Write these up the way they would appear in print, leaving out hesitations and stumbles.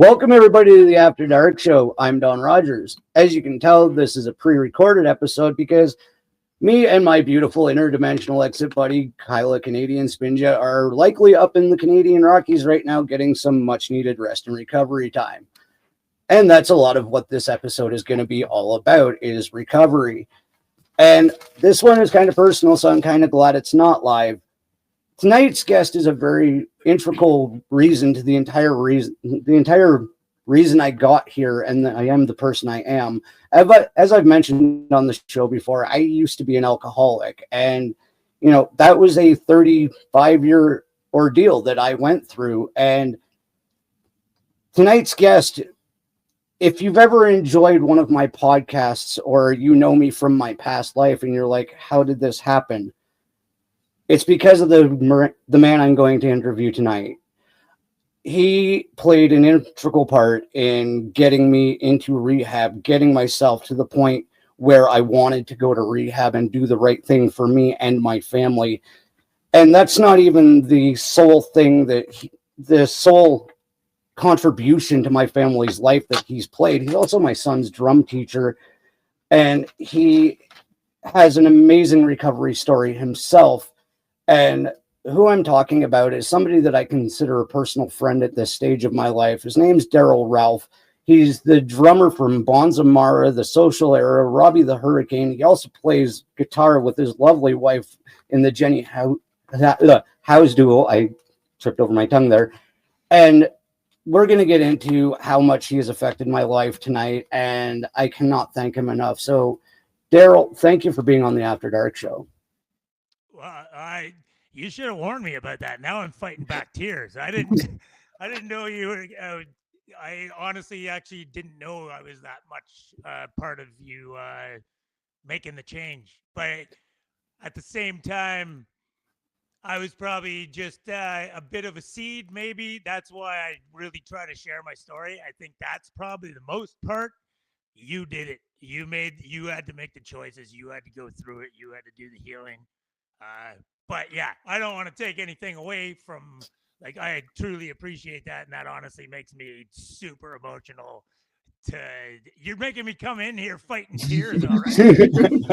Welcome everybody to the After Dark Show. I'm Don Rogers. As you can tell, this is a pre-recorded episode because me and my beautiful interdimensional exit buddy, Kyla Canadian Spinja, are likely up in the Canadian Rockies right now getting some much-needed rest and recovery time. And that's a lot of what this episode is going to be all about, is recovery. And this one is kind of personal, so I'm kind of glad it's not live. Tonight's guest is a very integral reason to the entire reason I got here, and that I am the person I am. As I've mentioned on the show before, I used to be an alcoholic, and that was a 35-year ordeal that I went through. And tonight's guest, if you've ever enjoyed one of my podcasts, or you know me from my past life, and you're like, "How did this happen?" It's because of the man I'm going to interview tonight. He played an integral part in getting me into rehab, getting myself to the point where I wanted to go to rehab and do the right thing for me and my family. And that's not even the sole thing the sole contribution to my family's life that he's played. He's also my son's drum teacher, and he has an amazing recovery story himself. And who I'm talking about is somebody that I consider a personal friend at this stage of my life. His name's Daryl Ralph. He's the drummer from Bonza Mara, The Social Era, Robbie the Hurricane. He also plays guitar with his lovely wife in the Jenny House duo. I tripped over my tongue there. And we're going to get into how much he has affected my life tonight, and I cannot thank him enough. So, Daryl, thank you for being on the After Dark Show. Well, you should have warned me about that. Now I'm fighting back tears. I didn't know you were. I honestly actually didn't know I was that much part of you making the change. But at the same time, I was probably just a bit of a seed. Maybe that's why I really try to share my story. I think that's probably the most part. You did it. You had to make the choices. You had to go through it. You had to do the healing. But yeah, I don't want to take anything away from, I truly appreciate that. And that honestly makes me super emotional. You're making me come in here fighting tears already.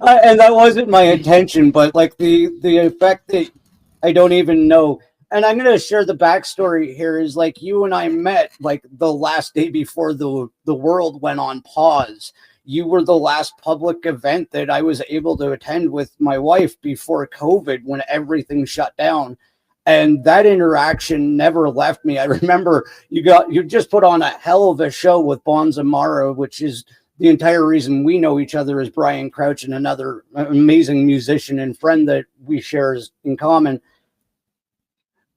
And that wasn't my intention, but the effect that I don't even know. And I'm going to share the backstory here is you and I met the last day before the world went on pause. You were the last public event that I was able to attend with my wife before COVID, when everything shut down. And that interaction never left me. I remember you just put on a hell of a show with Bonza Mara, which is the entire reason we know each other, is Brian Crouch and another amazing musician and friend that we share in common.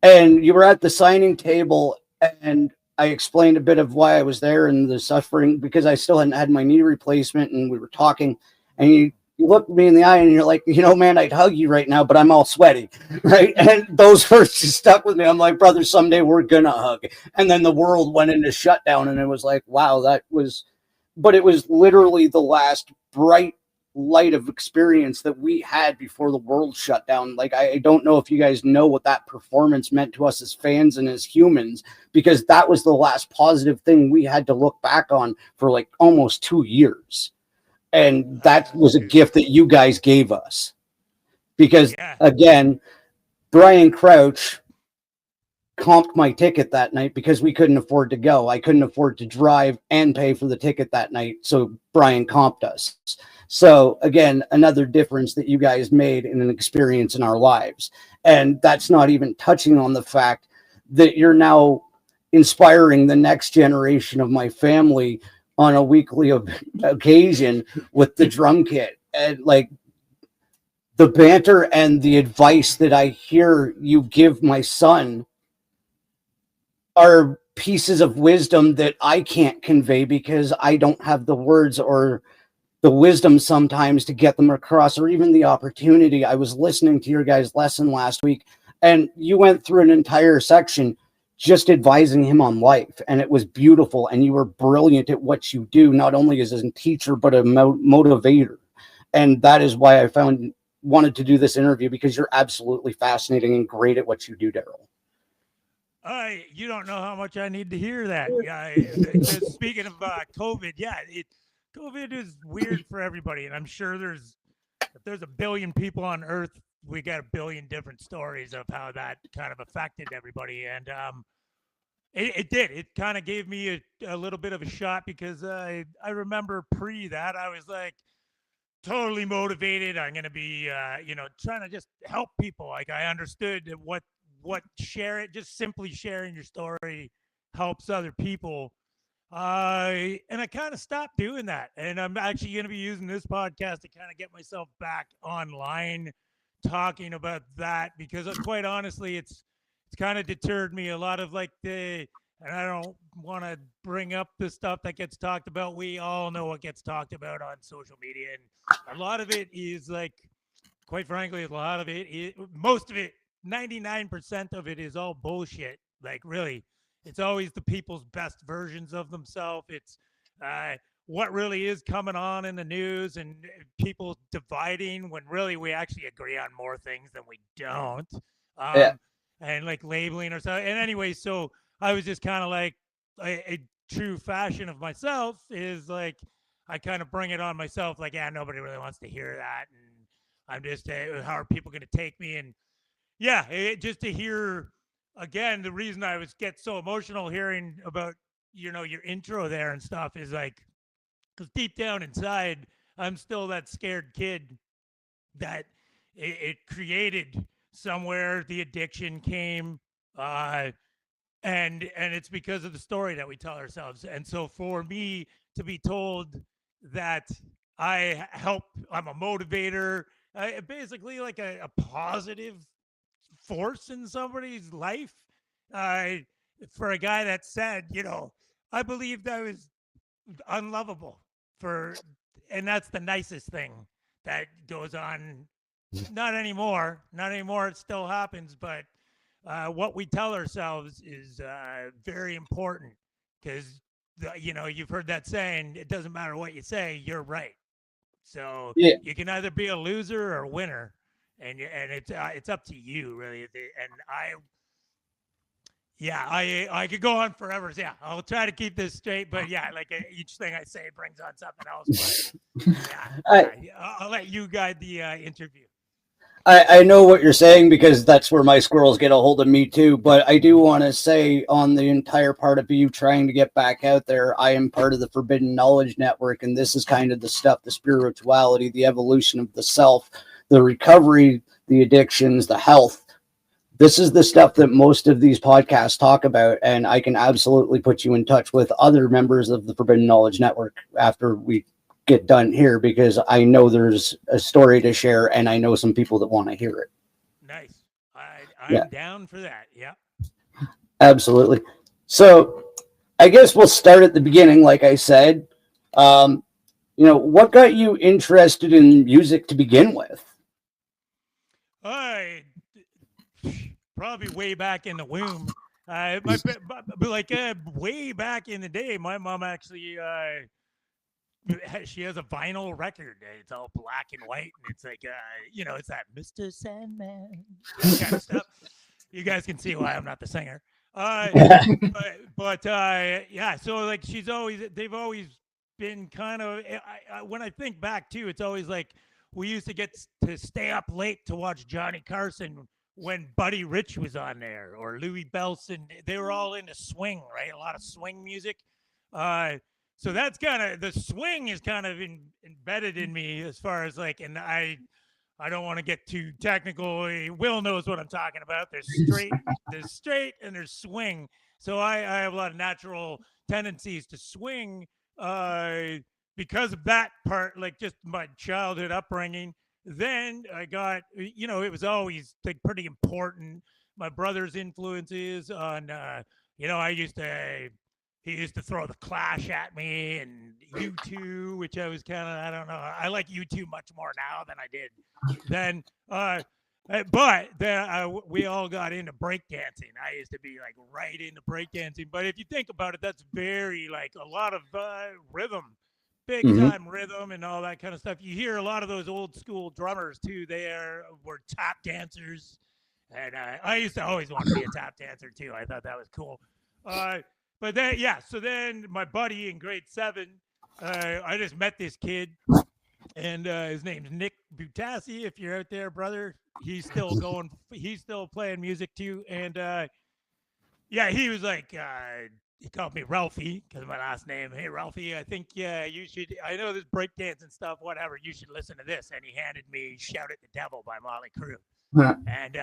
And you were at the signing table, and I explained a bit of why I was there and the suffering, because I still hadn't had my knee replacement, and we were talking, and you looked me in the eye and you're like, man, I'd hug you right now, but I'm all sweaty, right? And those words just stuck with me. I'm like, brother, someday we're gonna hug. And then the world went into shutdown, and it was like, wow, but it was literally the last bright light of experience that we had before the world shut down. I don't know if you guys know what that performance meant to us as fans and as humans, because that was the last positive thing we had to look back on for almost 2 years. And that was a gift that you guys gave us, because again, Brian Crouch comped my ticket that night because we couldn't afford to go. I couldn't afford to drive and pay for the ticket that night, so Brian comped us. So again, another difference that you guys made in an experience in our lives. And that's not even touching on the fact that you're now inspiring the next generation of my family on a weekly occasion with the drum kit. And the banter and the advice that I hear you give my son are pieces of wisdom that I can't convey because I don't have the words or the wisdom sometimes to get them across, or even the opportunity. I was listening to your guys' lesson last week, and you went through an entire section just advising him on life, and it was beautiful, and you were brilliant at what you do, not only as a teacher but a motivator. And that is why I wanted to do this interview, because you're absolutely fascinating and great at what you do, Daryl. You don't know how much I need to hear that. Yeah, speaking of COVID, yeah, COVID is weird for everybody, and I'm sure if there's a billion people on Earth, we got a billion different stories of how that kind of affected everybody, and it did. It kind of gave me a little bit of a shot because I remember pre that I was like totally motivated. I'm going to be, trying to just help people. Like I understood that what just simply sharing your story helps other people. And I kind of stopped doing that. And I'm actually going to be using this podcast to kind of get myself back online talking about that because quite honestly, it's kind of deterred me a lot of like and I don't want to bring up the stuff that gets talked about. We all know what gets talked about on social media. And a lot of it is like, quite frankly, most of it, 99% of it is all bullshit. Like, really, it's always the people's best versions of themselves. It's what really is coming on in the news and people dividing when really we actually agree on more things than we don't. Yeah. And like labeling ourselves. And anyway, so I was just kind of like a true fashion of myself is like I kind of bring it on myself. Like, yeah, nobody really wants to hear that, and I'm just how are people going to take me? And yeah, just to hear again the reason I was get so emotional hearing about your intro there and stuff is like because deep down inside I'm still that scared kid that it created somewhere the addiction came and it's because of the story that we tell ourselves. And so for me to be told that I'm a motivator, basically like a positive force in somebody's life, uh, for a guy that said, I believed I was unlovable for, and that's the nicest thing that goes on. Not anymore. Not anymore. It still happens, but what we tell ourselves is very important because you've heard that saying. It doesn't matter what you say, you're right. So Yeah. you can either be a loser or a winner, and it's up to you really. And I could go on forever. So, yeah, I'll try to keep this straight, but yeah, like each thing I say brings on something else. But I'll let you guide the interview. I know what you're saying because that's where my squirrels get a hold of me too. But I do want to say on the entire part of you trying to get back out there, I am part of the Forbidden Knowledge Network. And this is kind of the stuff, the spirituality, the evolution of the self, the recovery, the addictions, the health. This is the stuff that most of these podcasts talk about. And I can absolutely put you in touch with other members of the Forbidden Knowledge Network after we get done here because I know there's a story to share and I know some people that want to hear it. Nice. Yeah, I'm down for that. Yeah. absolutely. So I guess we'll start at the beginning, like I said. Um, what got you interested in music to begin with? I probably way back in the womb. Like way back in the day, my mom actually she has a vinyl record. It's all black and white, and it's like it's that Mr. Sandman kind of stuff. You guys can see why I'm not the singer. Yeah. So like they've always been kind of. When I think back too, it's always like we used to get to stay up late to watch Johnny Carson when Buddy Rich was on there or Louis Belson. They were all into swing, right? A lot of swing music. So that's kind of the swing is kind of embedded in me as far as like, and I don't want to get too technical. Will knows what I'm talking about. There's straight, and there's swing. So I have a lot of natural tendencies to swing because of that part, like just my childhood upbringing. Then I got, it was always like pretty important. My brother's influences on, he used to throw the Clash at me and U2, which I was kind of, I don't know. I like U2 much more now than I did then. But then we all got into breakdancing. I used to be like right into breakdancing. But if you think about it, that's very like a lot of rhythm, big time rhythm and all that kind of stuff. You hear a lot of those old school drummers too. Were tap dancers And I used to always want to be a tap dancer too. I thought that was cool. But then, so then my buddy in grade 7, I just met this kid, and his name's Nick Butassi. If you're out there, brother, he's still going. He's still playing music too. And he was like, he called me Ralphie because of my last name. Hey, Ralphie, I think you should. I know this breakdance and stuff. Whatever, you should listen to this. And he handed me "Shout at the Devil" by Motley Crue. And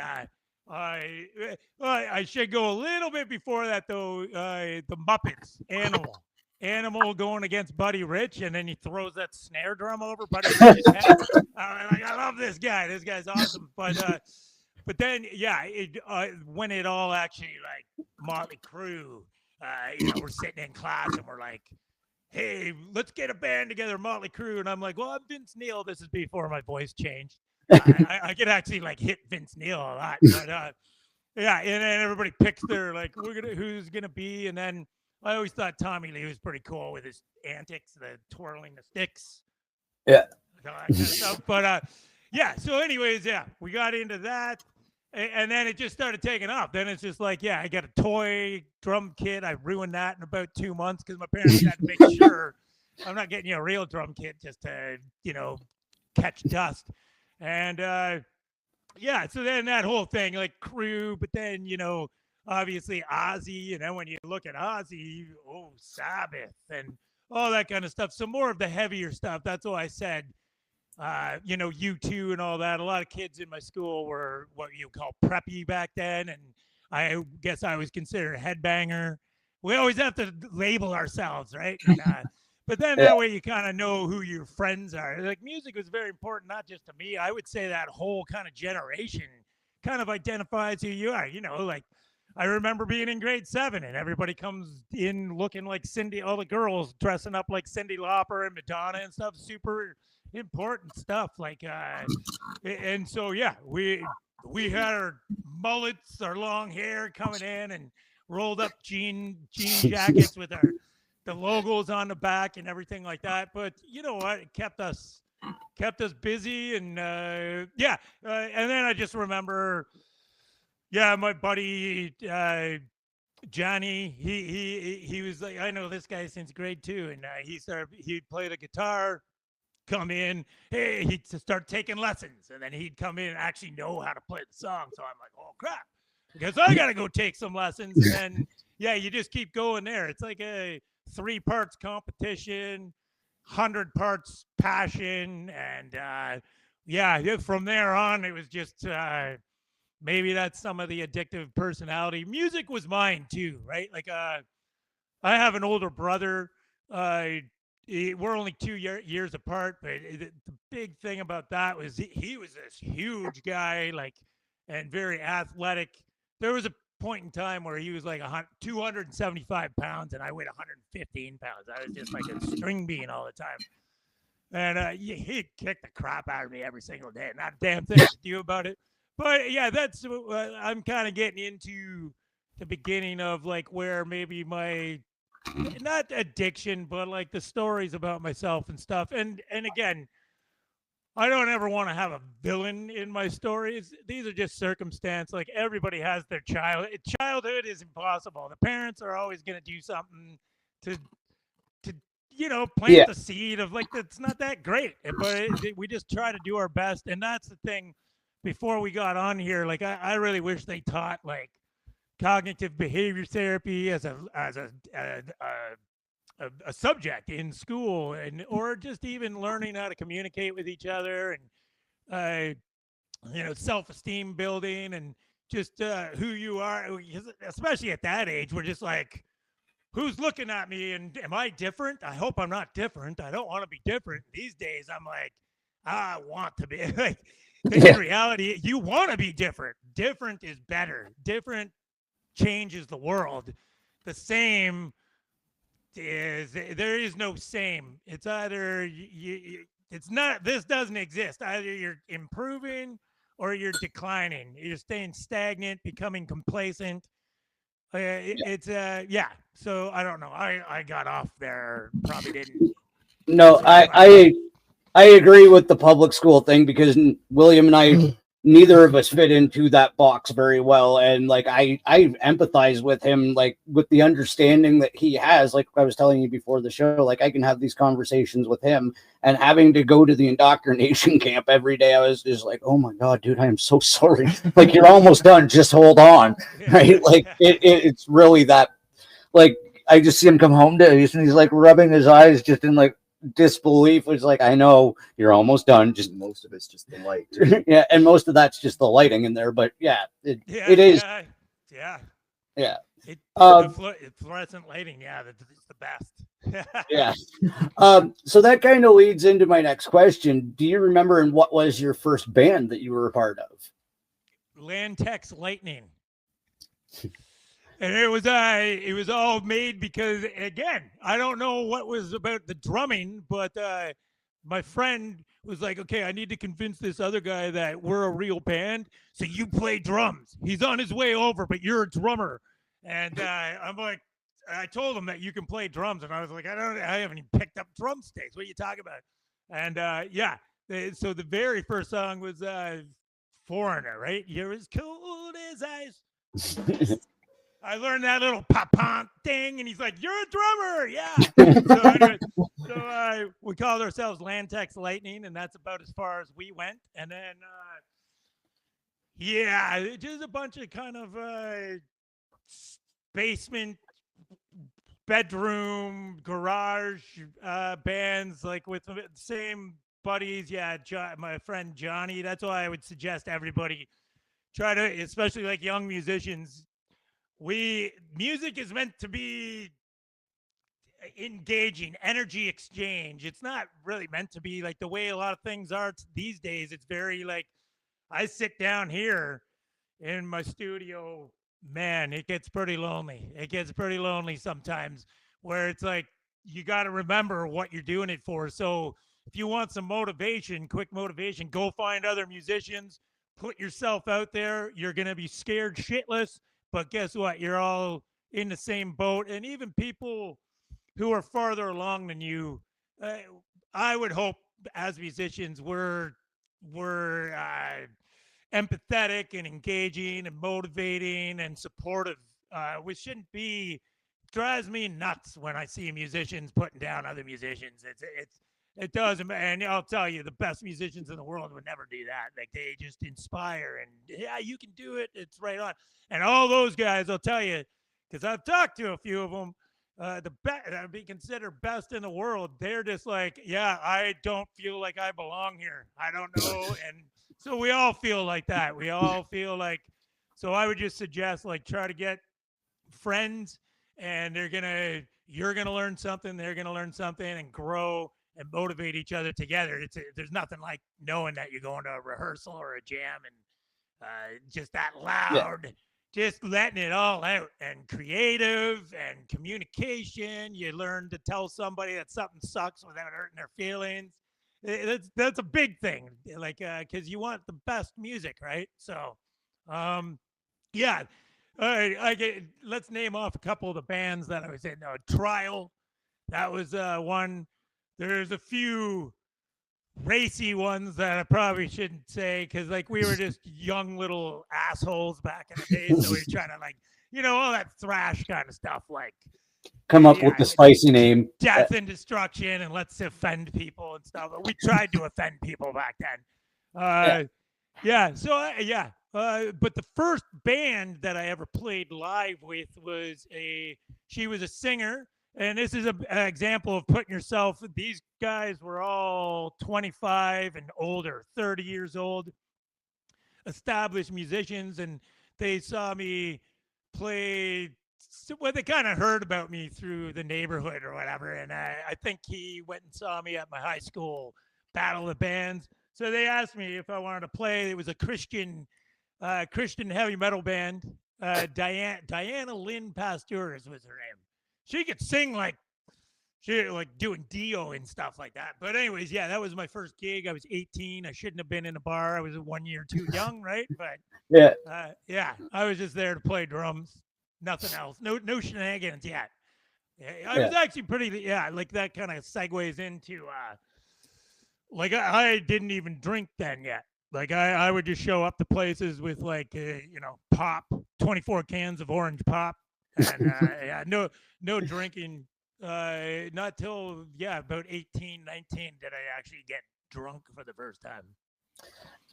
I should go a little bit before that though. The Muppets, Animal going against Buddy Rich, and then he throws that snare drum over Buddy Rich's head. I love this guy. This guy's awesome. But then when it all actually like Motley Crue, we're sitting in class and we're like, hey, let's get a band together, Motley Crue. And I'm like, well, I'm Vince Neil. This is before my voice changed. I could actually like hit Vince Neil a lot, but and then everybody picks their like who's gonna be, and then I always thought Tommy Lee was pretty cool with his antics, the twirling the sticks, that kind of stuff. But so anyways, we got into that, and then it just started taking off. Then it's just like, I got a toy drum kit. I ruined that in about 2 months because my parents had to make sure I'm not getting you a real drum kit just to catch dust. And so then that whole thing, like Crew, but then obviously Ozzy, and then when you look at Ozzy, Sabbath and all that kind of stuff. So more of the heavier stuff. That's why I said, U2 and all that. A lot of kids in my school were what you call preppy back then, and I guess I was considered a headbanger. We always have to label ourselves, right? And, but then that way you kind of know who your friends are. Like music was very important, not just to me. I would say that whole kind of generation kind of identifies who you are. Like I remember being in grade 7 and everybody comes in looking like Cindy, all the girls dressing up like Cyndi Lauper and Madonna and stuff. Super important stuff. Like, and so, we had our mullets, our long hair coming in and rolled up jean jackets with the logos on the back and everything like that. But you know what? It kept us busy. And and then I just remember, my buddy Johnny, he was like, I know this guy since grade 2, and he'd play the guitar, come in, hey, he'd start taking lessons, and then he'd come in and actually know how to play the song. So I'm like, oh crap, because I gotta go take some lessons. And then you just keep going there. It's like a 3 parts competition, 100 parts passion, and from there on it was just maybe that's some of the addictive personality. Music was mine too, right? Like I have an older brother. We're only 2 years apart, but the big thing about that was he was this huge guy, like, and very athletic. There was a point in time where he was like 275 pounds and I weighed 115 pounds. I was just like a string bean all the time. And he'd kick the crap out of me every single day. Not a damn thing to do about it. But that's I'm kind of getting into the beginning of like where maybe my, not addiction, but like the stories about myself and stuff. And again, I don't ever want to have a villain in my stories. These are just circumstance. Like everybody has their childhood is impossible. The parents are always going to do something to plant the seed of like, it's not that great, but we just try to do our best. And that's the thing. Before we got on here, like I really wish they taught like cognitive behavior therapy as a subject in school, or just even learning how to communicate with each other, and self-esteem building, and just who you are. Especially at that age, we're just like, who's looking at me, and am I different? I hope I'm not different. I don't want to be different. These days, I'm like, I want to be like. In reality, you want to be different. Different is better. Different changes the world. The same there is no same. It's either it's not. This doesn't exist. Either you're improving or you're declining. You're staying stagnant, becoming complacent. So I don't know. I got off there. Probably didn't. No, I agree with the public school thing, because William and I neither of us fit into that box very well. And like I empathize with him, like with the understanding that he has. Like I was telling you before the show, like I can have these conversations with him, and having to go to the indoctrination camp every day, I was just like, oh my god, dude, I am so sorry. Like you're almost done, just hold on. Right, like it's really that. Like I just see him come home to us, and he's like rubbing his eyes just in like disbelief. Was like, I know you're almost done, just most of it's just the light. yeah, and most of that's just the lighting in there, but yeah, it is. Yeah. Fluorescent lighting, yeah, it's the best. Yeah. So that kind of leads into my next question. Do you remember and what was your first band that you were a part of? Lantex Lightning. And it was all made because, again, I don't know what was about the drumming, but my friend was like, okay, I need to convince this other guy that we're a real band, so you play drums. He's on his way over, but you're a drummer. And I'm like, I told him that you can play drums, and I was like, I haven't even picked up drumsticks. What are you talking about? And so the very first song was Foreigner, right? You're as cold as ice. I learned that little pop-pop thing, and he's like, you're a drummer, yeah. So we called ourselves Lantex Lightning, and that's about as far as we went. And then, just a bunch of kind of basement, bedroom, garage bands, like with the same buddies. Yeah, my friend Johnny. That's why I would suggest everybody try to, especially like young musicians, music is meant to be engaging, energy exchange. It's not really meant to be like the way a lot of things are these days. It's very like, I sit down here in my studio, man, it gets pretty lonely. It gets pretty lonely sometimes, where it's like, you got to remember what you're doing it for. So if you want some motivation, quick motivation, go find other musicians, put yourself out there. You're going to be scared shitless. But guess what? You're all in the same boat. And even people who are farther along than you, I would hope as musicians, we're empathetic and engaging and motivating and supportive. We shouldn't be. Drives me nuts when I see musicians putting down other musicians. It does, and I'll tell you, the best musicians in the world would never do that. Like, they just inspire, and yeah, you can do it. It's right on. And all those guys, I'll tell you, because I've talked to a few of them, the best that would be considered best in the world. They're just like, yeah, I don't feel like I belong here. I don't know, and so we all feel like that. We all feel like. So I would just suggest, like, try to get friends, and you're gonna learn something. They're gonna learn something, and grow and motivate each other together. There's nothing like knowing that you're going to a rehearsal or a jam and just that loud, just letting it all out, and creative and communication. You learn to tell somebody that something sucks without hurting their feelings. That's a big thing, like, because you want the best music, right? So, yeah. All right, let's name off a couple of the bands that I was in. Trial, that was one. There's a few racy ones that I probably shouldn't say, because like we were just young little assholes back in the day, so we were trying to, like, all that thrash kind of stuff, like come up with the spicy name, death and destruction, and let's offend people and stuff. We tried to offend people back then. But the first band that I ever played live with was she was a singer. And this is an example of putting yourself. These guys were all 25 and older, 30 years old, established musicians, and they saw me play. Well, they kind of heard about me through the neighborhood or whatever. And I think he went and saw me at my high school battle of bands. So they asked me if I wanted to play. It was a Christian heavy metal band. Diana Lynn Pastures was her name. She could sing like doing Dio and stuff like that. But anyways, yeah, that was my first gig. I was 18. I shouldn't have been in a bar. I was 1 year too young, right? But I was just there to play drums, nothing else. No shenanigans yet. I was actually pretty, like that kind of segues into, like I didn't even drink then yet. Like I would just show up to places with like pop, 24 cans of orange pop, and yeah, no drinking. Not till about 18, 19 did I actually get drunk for the first time.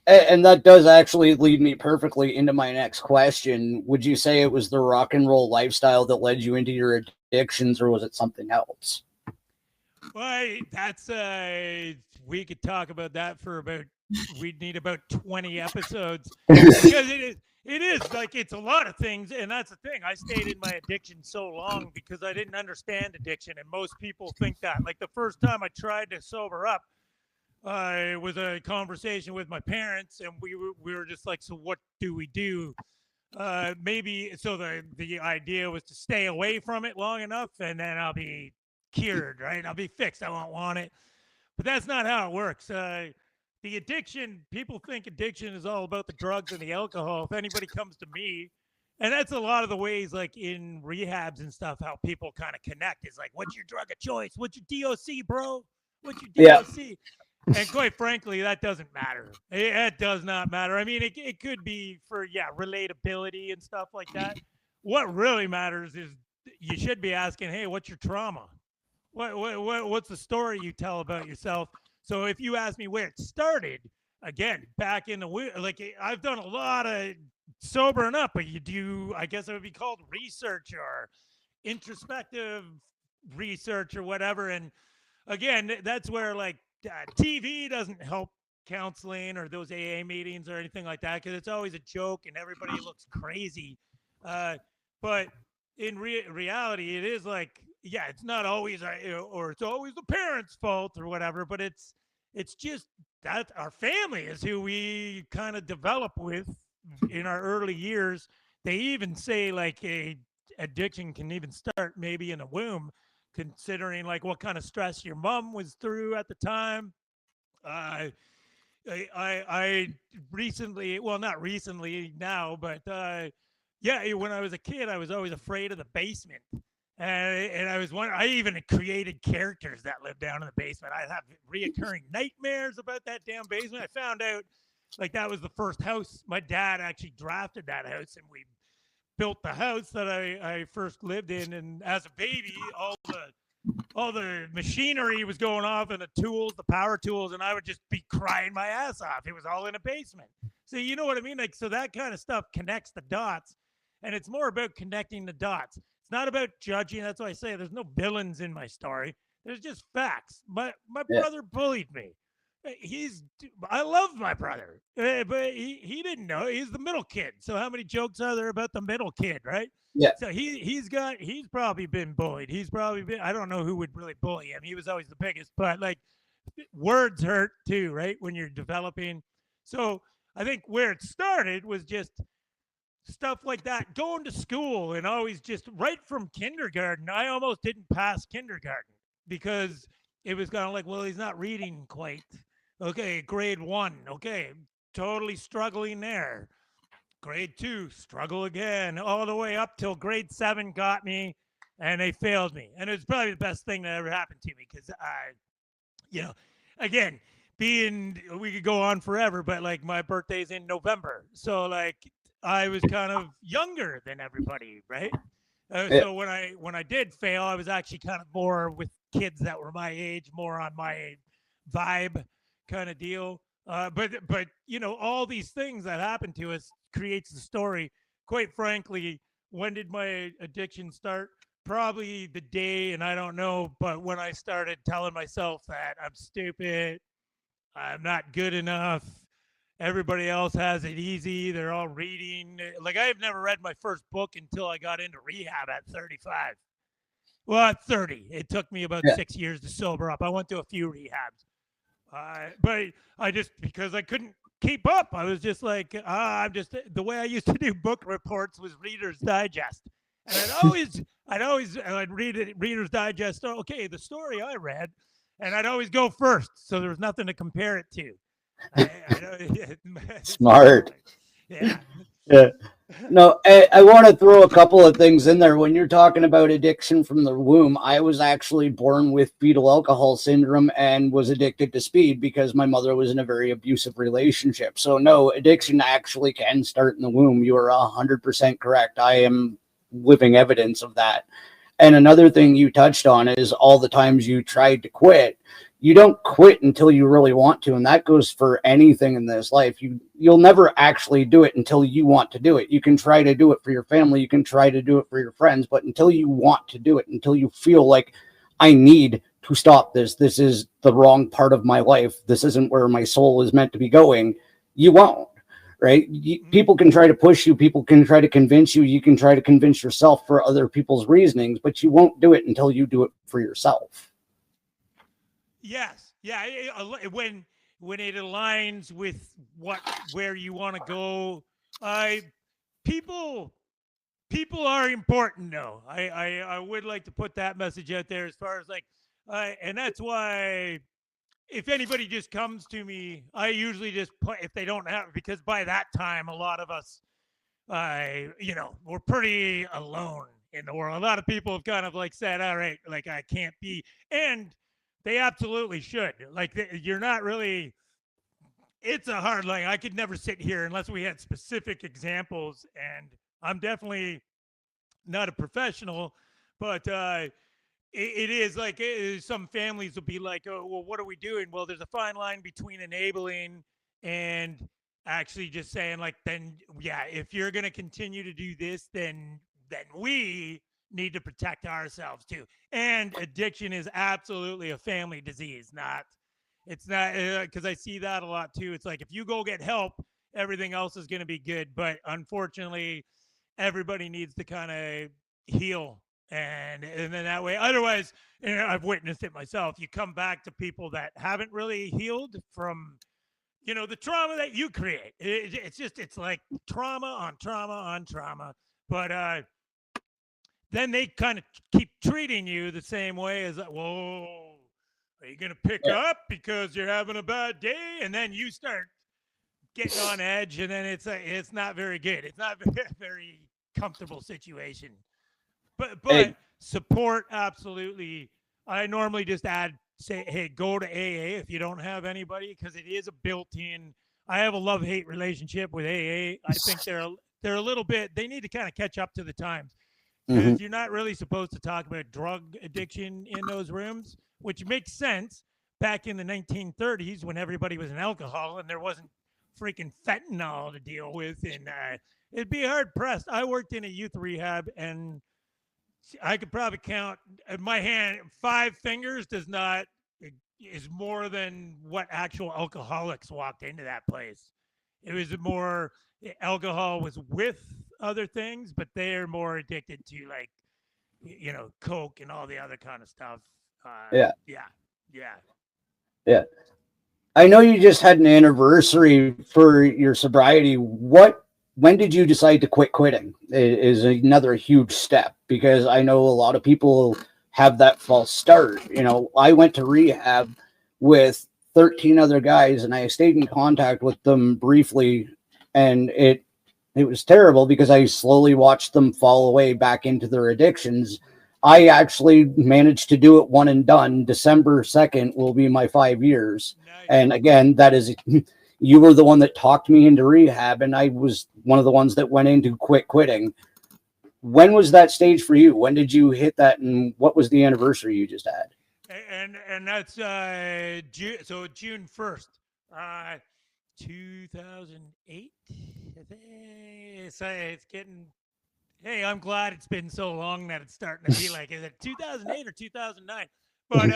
And that does actually lead me perfectly into my next question. Would you say it was the rock and roll lifestyle that led you into your addictions, or was it something else? Well, that's we could talk about that for about. We'd need about 20 episodes because it is like it's a lot of things, and that's the thing. I stayed in my addiction so long because I didn't understand addiction, and most people think that. Like the first time I tried to sober up, it was a conversation with my parents, and we were just like, so what do we do? Maybe so the idea was to stay away from it long enough, and then I'll be cured, right? I'll be fixed. I won't want it, but that's not how it works. The addiction, people think addiction is all about the drugs and the alcohol. If anybody comes to me, and that's a lot of the ways, like in rehabs and stuff, how people kind of connect is like, what's your drug of choice? What's your DOC, bro? What's your DOC? Yeah. And quite frankly, that doesn't matter. It does not matter. I mean, it could be for, relatability and stuff like that. What really matters is you should be asking, hey, what's your trauma? What's the story you tell about yourself? So if you ask me where it started, again, back in the, like, I've done a lot of sobering up, but I guess it would be called research or introspective research or whatever. And again, that's where like TV doesn't help counseling or those AA meetings or anything like that, because it's always a joke and everybody looks crazy. But in reality, it is like, it's not always, or it's always the parents' fault or whatever, but it's just that our family is who we kind of develop with in our early years. They even say like a addiction can even start maybe in the womb, considering like what kind of stress your mom was through at the time. I recently, well, not recently now, but when I was a kid, I was always afraid of the basement. And I was wondering, I even created characters that lived down in the basement. I have reoccurring nightmares about that damn basement. I found out like that was the first house. My dad actually drafted that house, and we built the house that I first lived in. And as a baby, all the machinery was going off and the tools, the power tools, and I would just be crying my ass off. It was all in a basement. So you know what I mean? Like, so that kind of stuff connects the dots, and it's more about connecting the dots. It's not about judging. That's why I say there's no villains in my story. There's just facts. My brother bullied me. I love my brother, but he didn't know. He's the middle kid. So how many jokes are there about the middle kid, right? Yeah. So he's probably been bullied. I don't know who would really bully him. He was always the biggest, but like words hurt too, right? When you're developing. So I think where it started was just stuff like that, going to school, and always just right from kindergarten. I almost didn't pass kindergarten because it was kind of like, well, he's not reading quite. Okay, grade 1. Okay, totally struggling there. Grade 2, struggle again, all the way up till grade 7 got me, and they failed me. And it was probably the best thing that ever happened to me because again, we could go on forever, but like my birthday's in November. So like I was kind of younger than everybody, right? So when I did fail, I was actually kind of more with kids that were my age, more on my vibe kind of deal. But all these things that happen to us creates the story. Quite frankly, when did my addiction start? Probably the day, and I don't know, but when I started telling myself that I'm stupid, I'm not good enough, everybody else has it easy, they're all reading. Like, I've never read my first book until I got into rehab at 35. Well, at 30. It took me about 6 years to sober up. I went to a few rehabs. But I just, because I couldn't keep up, I was just like, the way I used to do book reports was Reader's Digest. And I'd read it, Reader's Digest. Okay, the story I read, and I'd always go first. So there was nothing to compare it to. Smart. Yeah. Yeah. No, I want to throw a couple of things in there. When you're talking about addiction from the womb, I was actually born with fetal alcohol syndrome and was addicted to speed because my mother was in a very abusive relationship. So, no, addiction actually can start in the womb. You are 100% correct. I am living evidence of that. And another thing you touched on is all the times you tried to quit. You don't quit until you really want to, and that goes for anything in this life. You'll never actually do it until you want to do it. You can try to do it for your family, you can try to do it for your friends, but until you want to do it, until you feel like I need to stop this, this is the wrong part of my life, this isn't where my soul is meant to be going, you won't. Right? People can try to push you, people can try to convince you, you can try to convince yourself for other people's reasonings, but you won't do it until you do it for yourself. Yes, yeah. When it aligns with where you want to go, I people people are important. Though I would like to put that message out there as far as like, and that's why if anybody just comes to me, I usually just put if they don't have because by that time a lot of us, we're pretty alone in the world. A lot of people have kind of like said, all right, like I can't be, and they absolutely should. Like you're not really. It's a hard line. I could never sit here unless we had specific examples, and I'm definitely not a professional, but it is like some families will be like, oh, well, what are we doing? Well, there's a fine line between enabling and actually just saying like, then yeah, if you're going to continue to do this, then we need to protect ourselves too. And addiction is absolutely a family disease, not it's not because I see that a lot too. It's like if you go get help, everything else is going to be good. But unfortunately, everybody needs to kind of heal and then that way otherwise I've witnessed it myself, you come back to people that haven't really healed from the trauma that you create. It's like trauma on trauma on trauma, but then they kind of keep treating you the same way as whoa, are you gonna pick Yeah. up because you're having a bad day, and then you start getting on edge, and then it's not very good. It's not a very comfortable situation. But Hey, support absolutely. I normally just add say, hey, go to AA if you don't have anybody because it is a built-in. I have a love-hate relationship with AA. I think they're a little bit. They need to kind of catch up to the times mhm. because you're not really supposed to talk about drug addiction in those rooms, which makes sense back in the 1930s when everybody was an alcohol and there wasn't freaking fentanyl to deal with, and it'd be hard pressed. I worked in a youth rehab, and I could probably count my hand. 5 fingers does not is more than what actual alcoholics walked into that place. It was more alcohol was with other things, but they're more addicted to like coke and all the other kind of stuff. Yeah, Yeah, yeah. yeah. I know you just had an anniversary for your sobriety. When did you decide to quit quitting? Is another huge step because I know a lot of people have that false start. I went to rehab with 13 other guys and I stayed in contact with them briefly, and it was terrible because I slowly watched them fall away back into their addictions. I actually managed to do it one and done. December 2nd will be my 5 years. Nice. And again, that is, you were the one that talked me into rehab, and I was one of the ones that went into quitting. When was that stage for you? When did you hit that, and what was the anniversary you just had? And that's June 1st, 2008. It's getting. Hey, I'm glad it's been so long that it's starting to be like, is it 2008 or 2009? But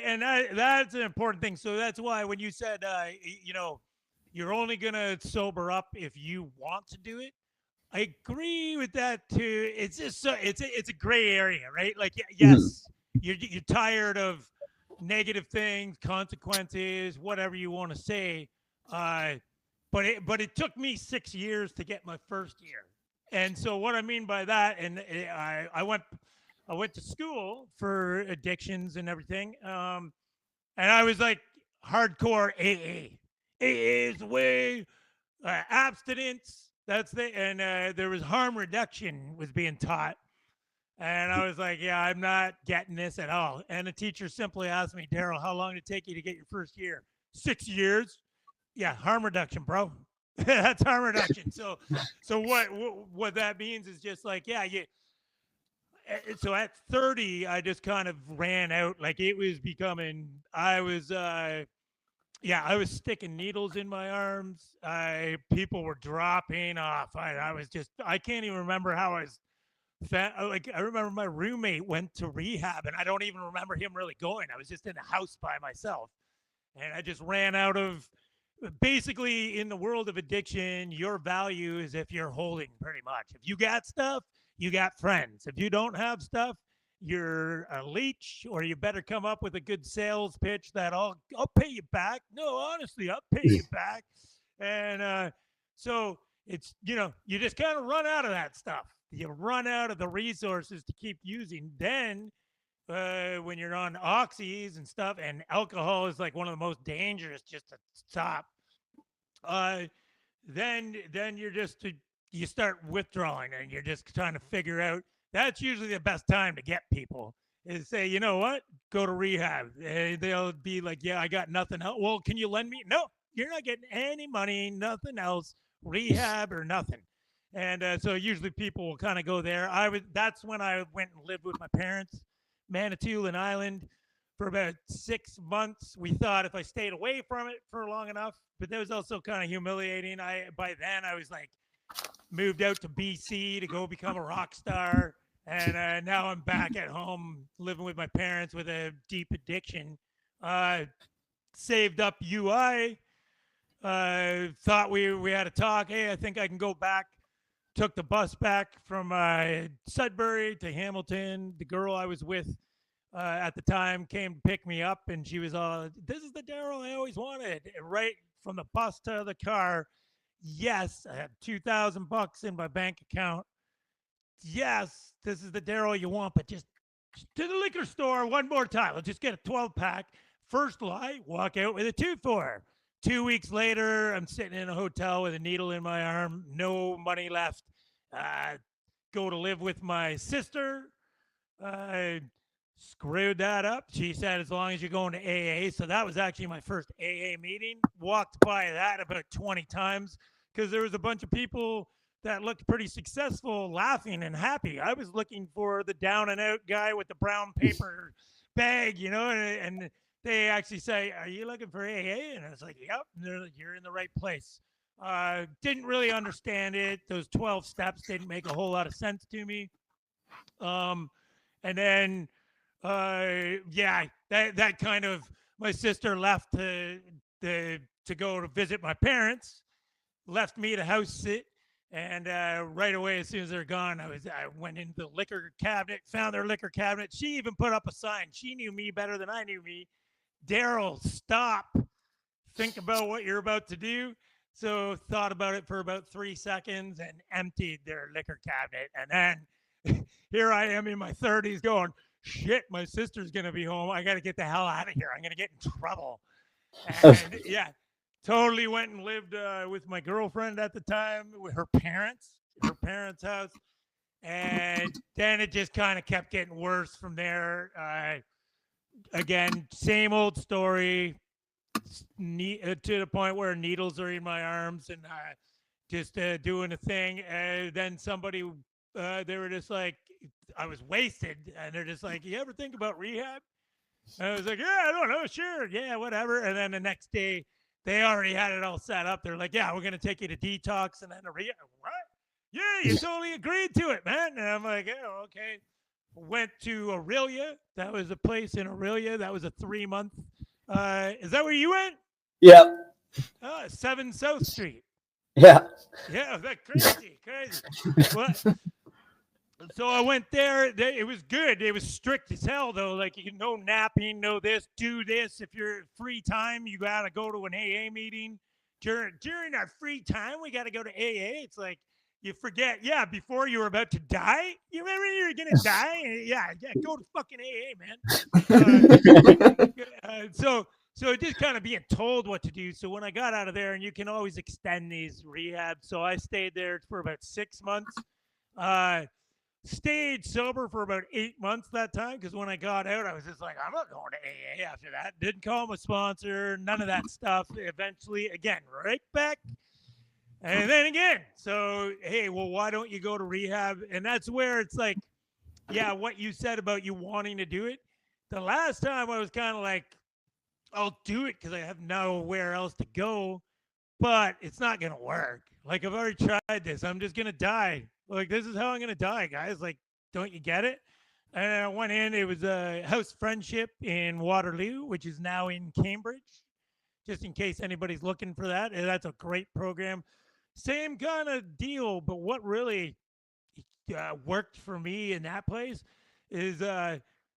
and that's an important thing. So that's why when you said, you're only gonna sober up if you want to do it. I agree with that too. It's just so it's a gray area, right? Like Mhm. yes, you're tired of negative things, consequences, whatever you want to say. Uh, but it took me 6 years to get my first year, and so what I mean by that, and I went to school for addictions and everything, and I was like hardcore AA. AA is the way. Abstinence, there was harm reduction was being taught. And I was like, yeah, I'm not getting this at all. And the teacher simply asked me, Daryl, how long did it take you to get your first year? 6 years. Yeah, harm reduction, bro. That's harm reduction. So what that means is just like, yeah, so at 30, I just kind of ran out. Like it was becoming, I was sticking needles in my arms. People were dropping off. I can't even remember how I was. Like I remember my roommate went to rehab, and I don't even remember him really going. I was just in the house by myself, and I just ran out of. Basically, in the world of addiction, your value is if you're holding, pretty much. If you got stuff, you got friends. If you don't have stuff, you're a leech, or you better come up with a good sales pitch that I'll pay you back. No, honestly, I'll pay you back. And so it's, you just kind of run out of that stuff. You run out of the resources to keep using. Then when you're on oxys and stuff, and alcohol is like one of the most dangerous just to stop, then you start withdrawing, and you're just trying to figure out. That's usually the best time to get people is say, you know what, go to rehab. They'll be like, yeah, I got nothing else. Well, can you lend me? No, you're not getting any money, nothing else, rehab or nothing. And so usually people will kind of go there. That's when I went and lived with my parents, Manitoulin Island, for about 6 months. We thought if I stayed away from it for long enough, but that was also kind of humiliating. By then I was like moved out to BC to go become a rock star. And now I'm back at home living with my parents with a deep addiction. Saved up UI. Thought we had a talk. Hey, I think I can go back. Took the bus back from Sudbury to Hamilton. The girl I was with at the time came to pick me up, and she was all, "This is the Daryl I always wanted." Right from the bus to the car. Yes, I had $2,000 in my bank account. Yes, this is the Daryl you want, but just to the liquor store one more time. I'll just get a 12-pack. First lie, walk out with a 2-4. 2 weeks later, I'm sitting in a hotel with a needle in my arm, no money left. Go to live with my sister. Screwed that up. She said, as long as you're going to AA. So that was actually my first AA meeting. Walked by that about 20 times because there was a bunch of people that looked pretty successful, laughing and happy. I was looking for the down and out guy with the brown paper bag, and they actually say, "Are you looking for AA?" And I was like, "Yep." And they're like, "You're in the right place." Didn't really understand it. Those 12 steps didn't make a whole lot of sense to me. And then, that kind of, my sister left to go to visit my parents, left me to house sit. And right away, as soon as they're gone, I went into the liquor cabinet, found their liquor cabinet. She even put up a sign. She knew me better than I knew me. Daryl, stop. Think about what you're about to do. So thought about it for about 3 seconds and emptied their liquor cabinet. And then here I am in my 30s going, shit, my sister's going to be home. I got to get the hell out of here. I'm going to get in trouble. And yeah, totally went and lived with my girlfriend at the time, with her parents' house. And then it just kind of kept getting worse from there. Again, same old story, to the point where needles are in my arms and just doing a thing. Then somebody, they were just like, I was wasted, and they're just like, "You ever think about rehab?" And I was like, "Yeah, I don't know, sure, yeah, whatever." And then the next day, they already had it all set up. They're like, "Yeah, we're going to take you to detox and then a rehab." What? Yeah, you totally agreed to it, man. And I'm like, "Oh, okay." Went to Aurelia. That was a place in Aurelia. That was a 3-month. Is that where you went? Yeah. 7 South Street. Yeah. Yeah, that crazy. Well, so I went there. It was good. It was strict as hell, though. Like, no napping, no this, do this. If you're free time, you got to go to an AA meeting. During our free time, we got to go to AA. It's like, you forget, yeah, before you were about to die. You remember you were going to die? Yeah, go to fucking AA, man. So So just kind of being told what to do. So when I got out of there, and you can always extend these rehabs. So I stayed there for about 6 months. Uh, Stayed sober for about 8 months that time, because when I got out, I was just like, I'm not going to AA after that. Didn't call him a sponsor, none of that stuff. Eventually, again, right back. And then again. So, hey, well, why don't you go to rehab? And that's where it's like, yeah, what you said about you wanting to do it. The last time I was kind of like, I'll do it because I have nowhere else to go, but it's not going to work. Like, I've already tried this. I'm just going to die. Like, this is how I'm going to die, guys. Like, don't you get it? And I went in. It was a house friendship in Waterloo, which is now in Cambridge, just in case anybody's looking for that. And that's a great program. Same kind of deal, but what really worked for me in that place is,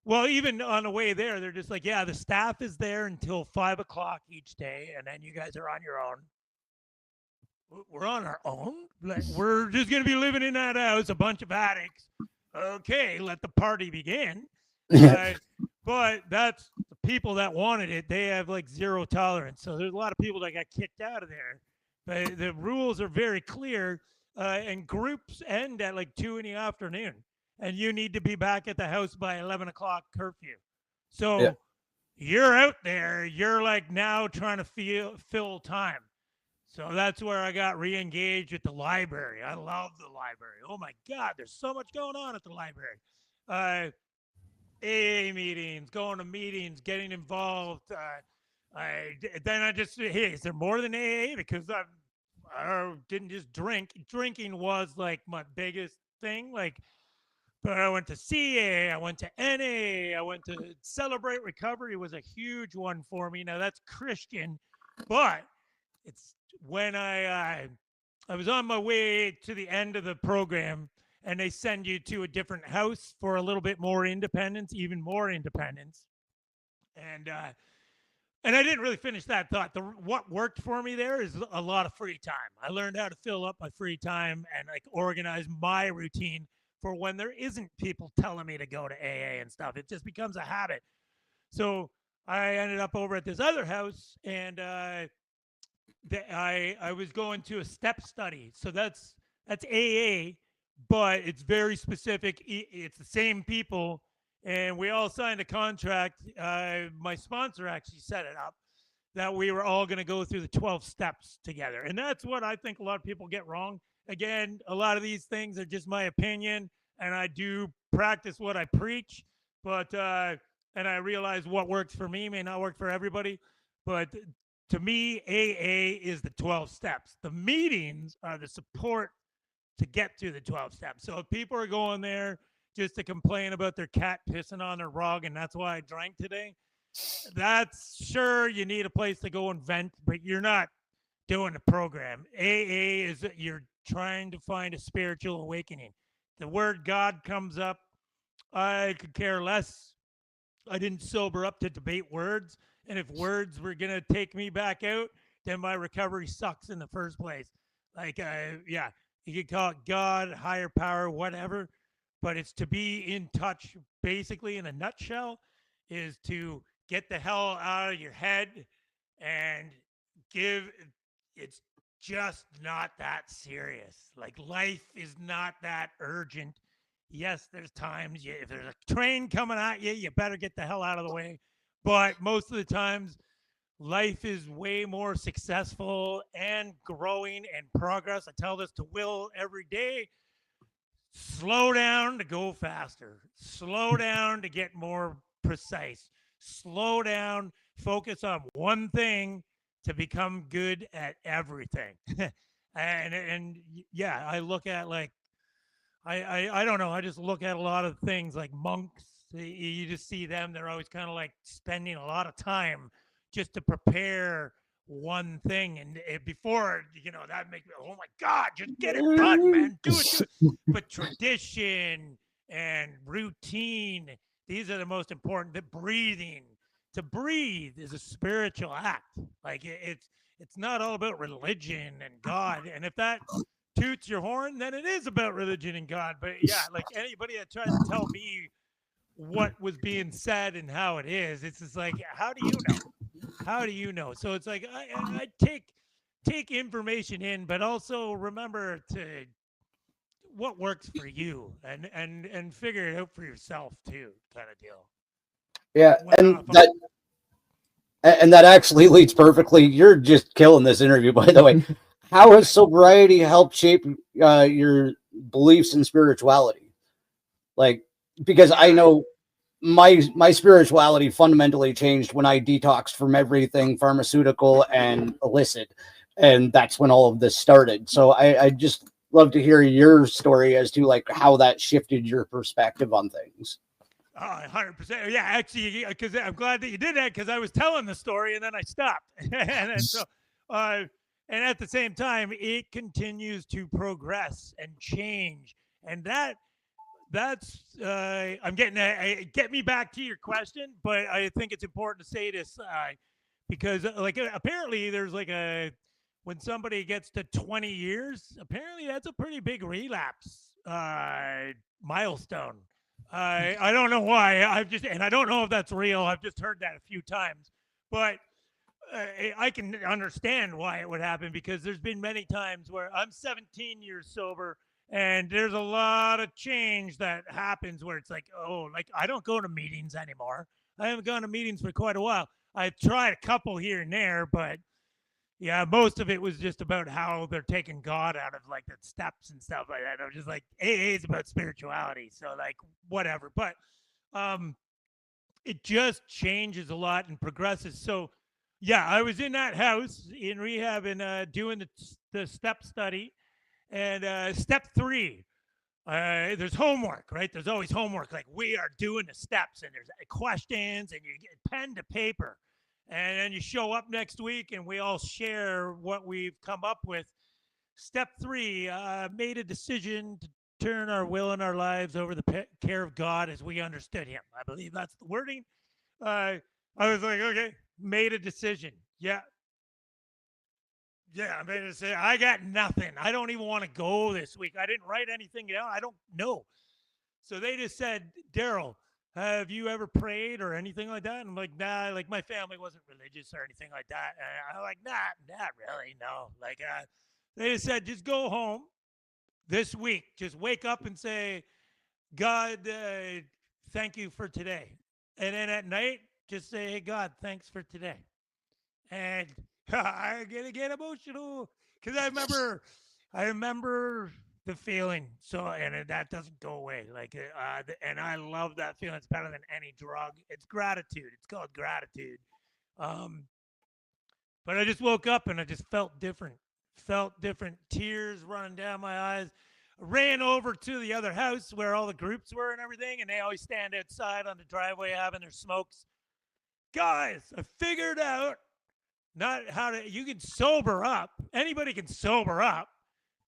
well, even on the way there, they're just like, yeah, the staff is there until 5 o'clock each day, and then you guys are on your own. We're on our own? Like, we're just going to be living in that house, a bunch of addicts. Okay, let the party begin. But that's the people that wanted it. They have like zero tolerance. So there's a lot of people that got kicked out of there. But the rules are very clear, and groups end at like 2 in the afternoon. And you need to be back at the house by 11 o'clock curfew. So you're out there. You're like now trying to fill time. So that's where I got re-engaged with the library. I love the library. Oh my God, there's so much going on at the library. AA meetings, going to meetings, getting involved. Then I just, hey, is there more than AA? Because I didn't just drink. Drinking was like my biggest thing. Like, but I went to CA, I went to NA, I went to Celebrate Recovery was a huge one for me. Now that's Christian, but it's when I was on my way to the end of the program, and they send you to a different house for a little bit more independence, even more independence. And I didn't really finish that thought. What worked for me there is a lot of free time. I learned how to fill up my free time and like organize my routine for when there isn't people telling me to go to AA and stuff. It just becomes a habit. So I ended up over at this other house, and I was going to a step study. So that's AA, but it's very specific. It's the same people, and we all signed a contract. My sponsor actually set it up that we were all going to go through the 12 steps together. And that's what I think a lot of people get wrong. Again, a lot of these things are just my opinion, and I do practice what I preach, but and I realize what works for me may not work for everybody. But to me, AA is the 12 steps. The meetings are the support to get through the 12 steps. So if people are going there just to complain about their cat pissing on their rug and that's why I drank today, that's sure you need a place to go and vent, but you're not doing the program. AA is that you're trying to find a spiritual awakening. The word God comes up. I could care less. I didn't sober up to debate words. And if words were going to take me back out, then my recovery sucks in the first place. Like, yeah, you could call it God, higher power, whatever. But it's to be in touch, basically, in a nutshell, is to get the hell out of your head and it's just not that serious. Like, life is not that urgent. Yes, there's times if there's a train coming at you, you better get the hell out of the way. But most of the times, life is way more successful and growing and progress. I tell this to Will every day. Slow down to go faster. Slow down to get more precise. Slow down, focus on one thing to become good at everything. and yeah, I look at like, I don't know. I just look at a lot of things like monks. You just see them. They're always kind of like spending a lot of time just to prepare one thing. And before, that makes me, oh my God, just get it done, man. Do it. But tradition and routine, these are the most important. The breathing. To breathe is a spiritual act. Like it's not all about religion and God. And if that toots your horn, then it is about religion and God. But yeah, like anybody that tries to tell me what was being said and how it is, it's just like, how do you know? How do you know? So it's like I take information in, but also remember to what works for you and figure it out for yourself too, kind of deal. Yeah, Went and off on that actually leads perfectly. You're just killing this interview, by the way. How has sobriety helped shape your beliefs in spirituality? Like, because I yeah. know my spirituality fundamentally changed when I detoxed from everything pharmaceutical and illicit, and that's when all of this started. So I just love to hear your story as to like how that shifted your perspective on things. Oh, 100%. Yeah, actually, because I'm glad that you did that because I was telling the story and then I stopped. And so, uh, and at the same time, it continues to progress and change. And that's, I'm getting, get me back to your question, but I think it's important to say this because, like, apparently there's like when somebody gets to 20 years, apparently that's a pretty big relapse milestone. I don't know why. And I don't know if that's real. I've just heard that a few times, but I can understand why it would happen because there's been many times where I'm 17 years sober and there's a lot of change that happens where it's like, oh, like I don't go to meetings anymore. I haven't gone to meetings for quite a while. I've tried a couple here and there, but yeah, most of it was just about how they're taking God out of like the steps and stuff like that. I'm just like, AA is about spirituality, so like whatever. But um, it just changes a lot and progresses. So yeah, I was in that house in rehab and doing the step study, and step 3. There's homework, right? There's always homework. Like we are doing the steps, and there's questions, and you get pen to paper, and then you show up next week, and we all share what we've come up with. Step 3, made a decision to turn our will and our lives over the care of God as we understood Him. I believe that's the wording. Uh, I was like, okay, made a decision. Yeah, yeah, I made a decision. I got nothing. I don't even want to go this week. I didn't write anything down. I don't know. So they just said, Daryl, have you ever prayed or anything like that? And I'm like, nah, like my family wasn't religious or anything like that. And I'm like, nah, not really, no. Like, they just said, just go home this week. Just wake up and say, God, thank you for today. And then at night, just say, hey, God, thanks for today. And I get emotional because I remember the feeling. So and that doesn't go away. Like and I love that feeling. It's better than any drug. It's gratitude. It's called gratitude. Um, but I just woke up and I just felt different. Felt different. Tears running down my eyes. Ran over to the other house where all the groups were and everything, and they always stand outside on the driveway having their smokes. Guys, I figured out not how to you can sober up. Anybody can sober up.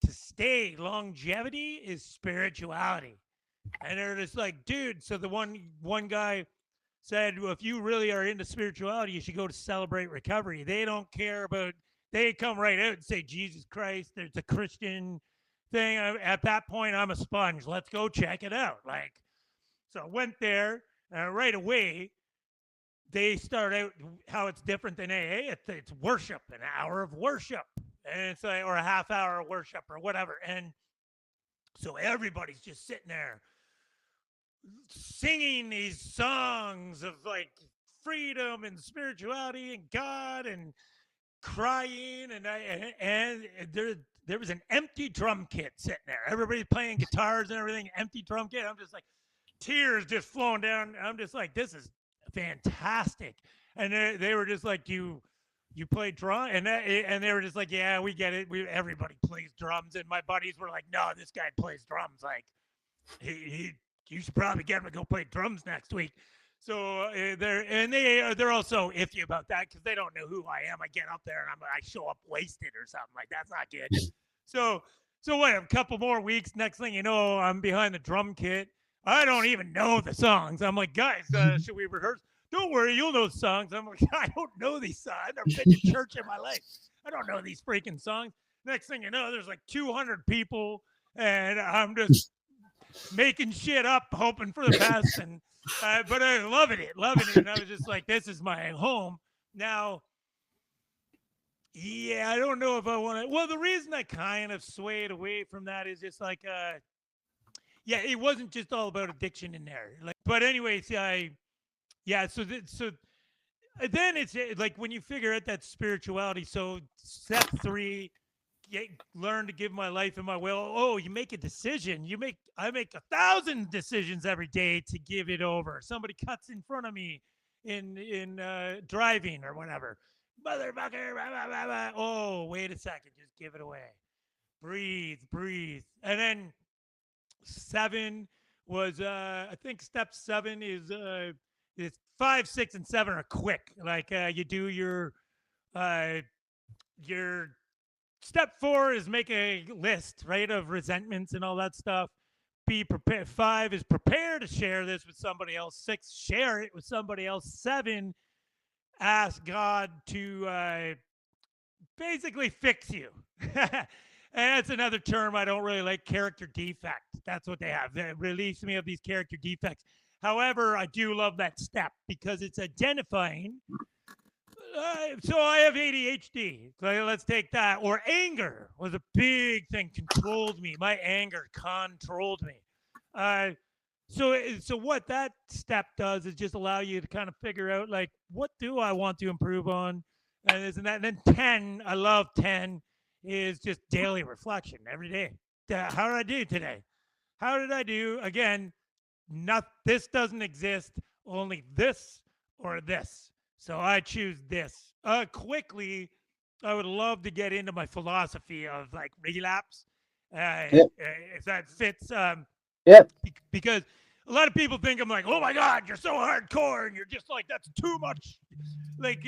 To stay longevity is spirituality. And they're just like, dude. So the one guy said, well, if you really are into spirituality, you should go to Celebrate Recovery. They don't care about. They come right out and say Jesus Christ. There's a Christian thing. At that point, I'm a sponge. Let's go check it out. Like, so I went there and right away they start out how it's different than AA. It's worship, an hour of worship, and it's like or a half hour of worship or whatever. And so everybody's just sitting there singing these songs of like freedom and spirituality and God and crying and there was an empty drum kit sitting there. Everybody's playing guitars and everything, empty drum kit. I'm just like tears just flowing down. I'm just like, this is fantastic. And they were just like, you play drum, and they were just like, yeah, we get it. Everybody plays drums, and my buddies were like, no, this guy plays drums. Like, he you should probably get him to go play drums next week. So they're also iffy about that because they don't know who I am. I get up there and I show up wasted or something like that's not good. So wait a couple more weeks. Next thing you know, I'm behind the drum kit. I don't even know the songs. I'm like, guys, should we rehearse? Don't worry, you'll know the songs. I'm like, I don't know these songs. I've never been to church in my life. I don't know these freaking songs. Next thing you know, there's like 200 people, and I'm just making shit up, hoping for the best. And but I loving it. And I was just like, this is my home. Now, yeah, I don't know if I want to. Well, the reason I kind of swayed away from that is just like, yeah, it wasn't just all about addiction in there. Like, but anyways, yeah. So then it's like when you figure out that spirituality. So step three, learn to give my life and my will. Oh, you make a decision. I make 1,000 decisions every day to give it over. Somebody cuts in front of me in driving or whatever. Motherfucker. Blah, blah, blah, blah. Oh, wait a second. Just give it away. Breathe. And then 7 was I think step 7 is 5, 6, and 7 are quick. Like you do your step 4 is make a list, right, of resentments and all that stuff. Be prepared. 5 is prepare to share this with somebody else. 6, share it with somebody else. 7, ask God to basically fix you. And that's another term I don't really like, character defect. That's what they have. They release me of these character defects. However, I do love that step because it's identifying. So I have ADHD. So let's take that. Or anger was a big thing, controlled me. My anger controlled me. So what that step does is just allow you to kind of figure out, like, what do I want to improve on? And this and that. And then 10, I love 10, is just daily reflection every day. How did I do today? How did I do? Again, this doesn't exist, only this or this. So I choose this. Quickly, I would love to get into my philosophy of like relapse. If that fits. Yep. Because a lot of people think I'm like, oh my God, you're so hardcore, and you're just like, that's too much. Like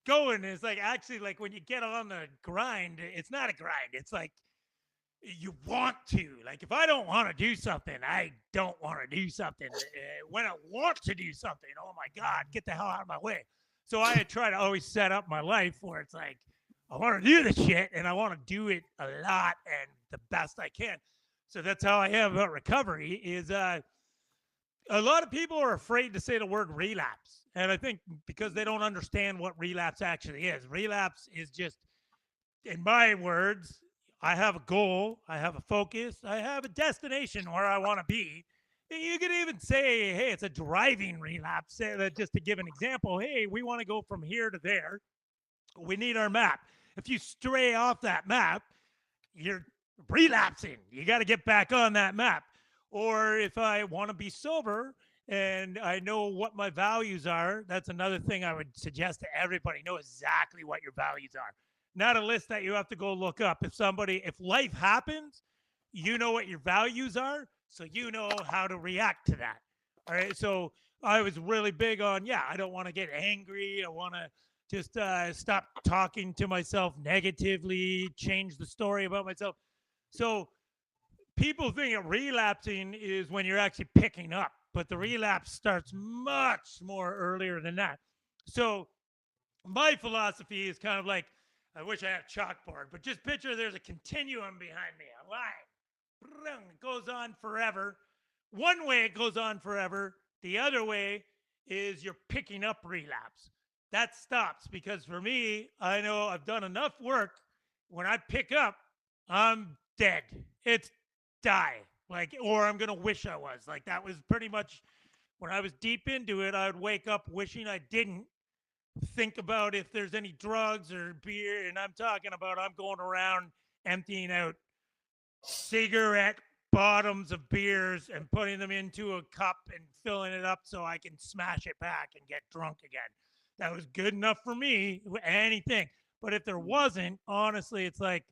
going is like, actually, like when you get on the grind, it's not a grind. It's like you want to. Like if I don't want to do something, I don't want to do something. When I want to do something, oh my God, get the hell out of my way. So I try to always set up my life where it's like, I want to do this shit and I want to do it a lot and the best I can. So that's how I am about recovery is a lot of people are afraid to say the word relapse. And I think because they don't understand what relapse actually is. Relapse is just, in my words, I have a goal, I have a focus, I have a destination where I want to be. You could even say, hey, it's a driving relapse. Say that just to give an example. Hey, we want to go from here to there. We need our map. If you stray off that map, you're relapsing. You got to get back on that map. Or if I want to be sober and I know what my values are, that's another thing I would suggest to everybody. Know exactly what your values are. Not a list that you have to go look up. If life happens, you know what your values are, so you know how to react to that. All right. So I was really big on, I don't want to get angry. I want to just stop talking to myself negatively, change the story about myself. So people think of relapsing is when you're actually picking up, but the relapse starts much more earlier than that. So my philosophy is kind of like, I wish I had a chalkboard, but just picture there's a continuum behind me, a line. It goes on forever. One way it goes on forever. The other way is you're picking up relapse. That stops because for me, I know I've done enough work. When I pick up, I'm dead. It's die. Like, or I'm going to wish I was. Like, that was pretty much when I was deep into it. I would wake up wishing I didn't think about if there's any drugs or beer. And I'm talking about I'm going around emptying out cigarette bottoms of beers and putting them into a cup and filling it up so I can smash it back and get drunk again. That was good enough for me, anything. But if there wasn't, honestly, it's like,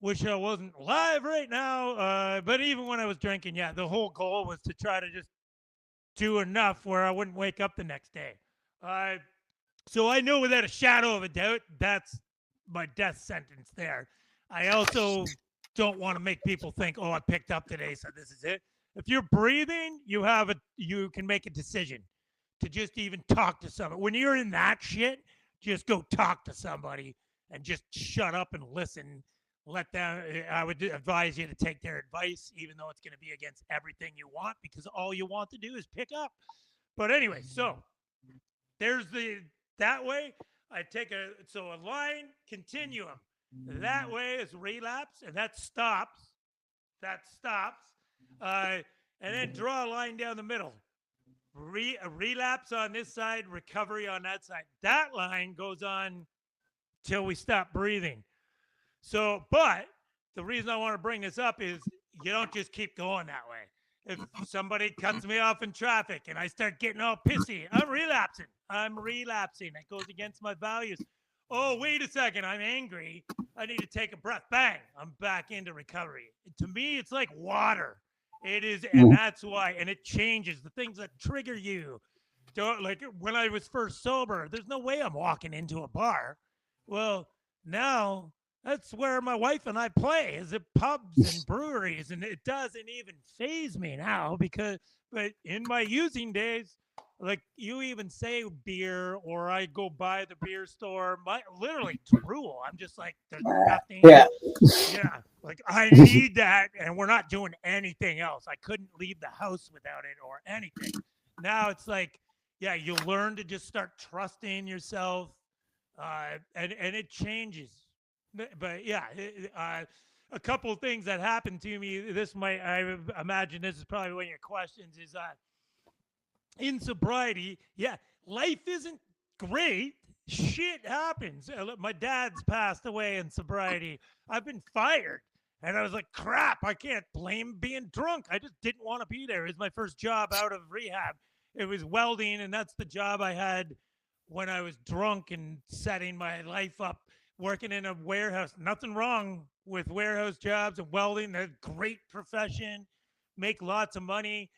wish I wasn't alive right now. But even when I was drinking, the whole goal was to try to just do enough where I wouldn't wake up the next day. So I know without a shadow of a doubt, that's my death sentence there. I also don't want to make people think, oh, I picked up today, so this is it. If you're breathing, you can make a decision to just even talk to someone. When you're in that shit, just go talk to somebody and just shut up and listen. Let them. I would advise you to take their advice, even though it's going to be against everything you want, because all you want to do is pick up. But anyway, so there's That way, I take a line continuum. That way is relapse, and that stops. That stops. Uh, and then draw a line down the middle. A relapse on this side, recovery on that side. That line goes on till we stop breathing. So, but the reason I want to bring this up is you don't just keep going that way. If somebody cuts me off in traffic and I start getting all pissy, I'm relapsing. I'm relapsing. It goes against my values. Oh, wait a second. I'm angry. I need to take a breath. Bang. I'm back into recovery. To me, it's like water. It is, and that's why, and it changes the things that trigger you. Don't, like when I was first sober, there's no way I'm walking into a bar. Well, now that's where my wife and I play, is at pubs and breweries, and it doesn't even phase me now but in my using days, like you even say beer, or I go by the beer store, literally drool. I'm just like, there's nothing. Yeah. Yeah, like I need that, and we're not doing anything else. I couldn't leave the house without it or anything. Now it's like, yeah, you learn to just start trusting yourself, and it changes. But yeah, a couple of things that happened to me. I imagine this is probably one of your questions. Is in sobriety, yeah, life isn't great. Shit happens. My dad's passed away in sobriety. I've been fired. And I was like, crap, I can't blame being drunk. I just didn't want to be there. It was my first job out of rehab. It was welding, and that's the job I had when I was drunk and setting my life up, working in a warehouse. Nothing wrong with warehouse jobs and welding. They're a great profession, make lots of money.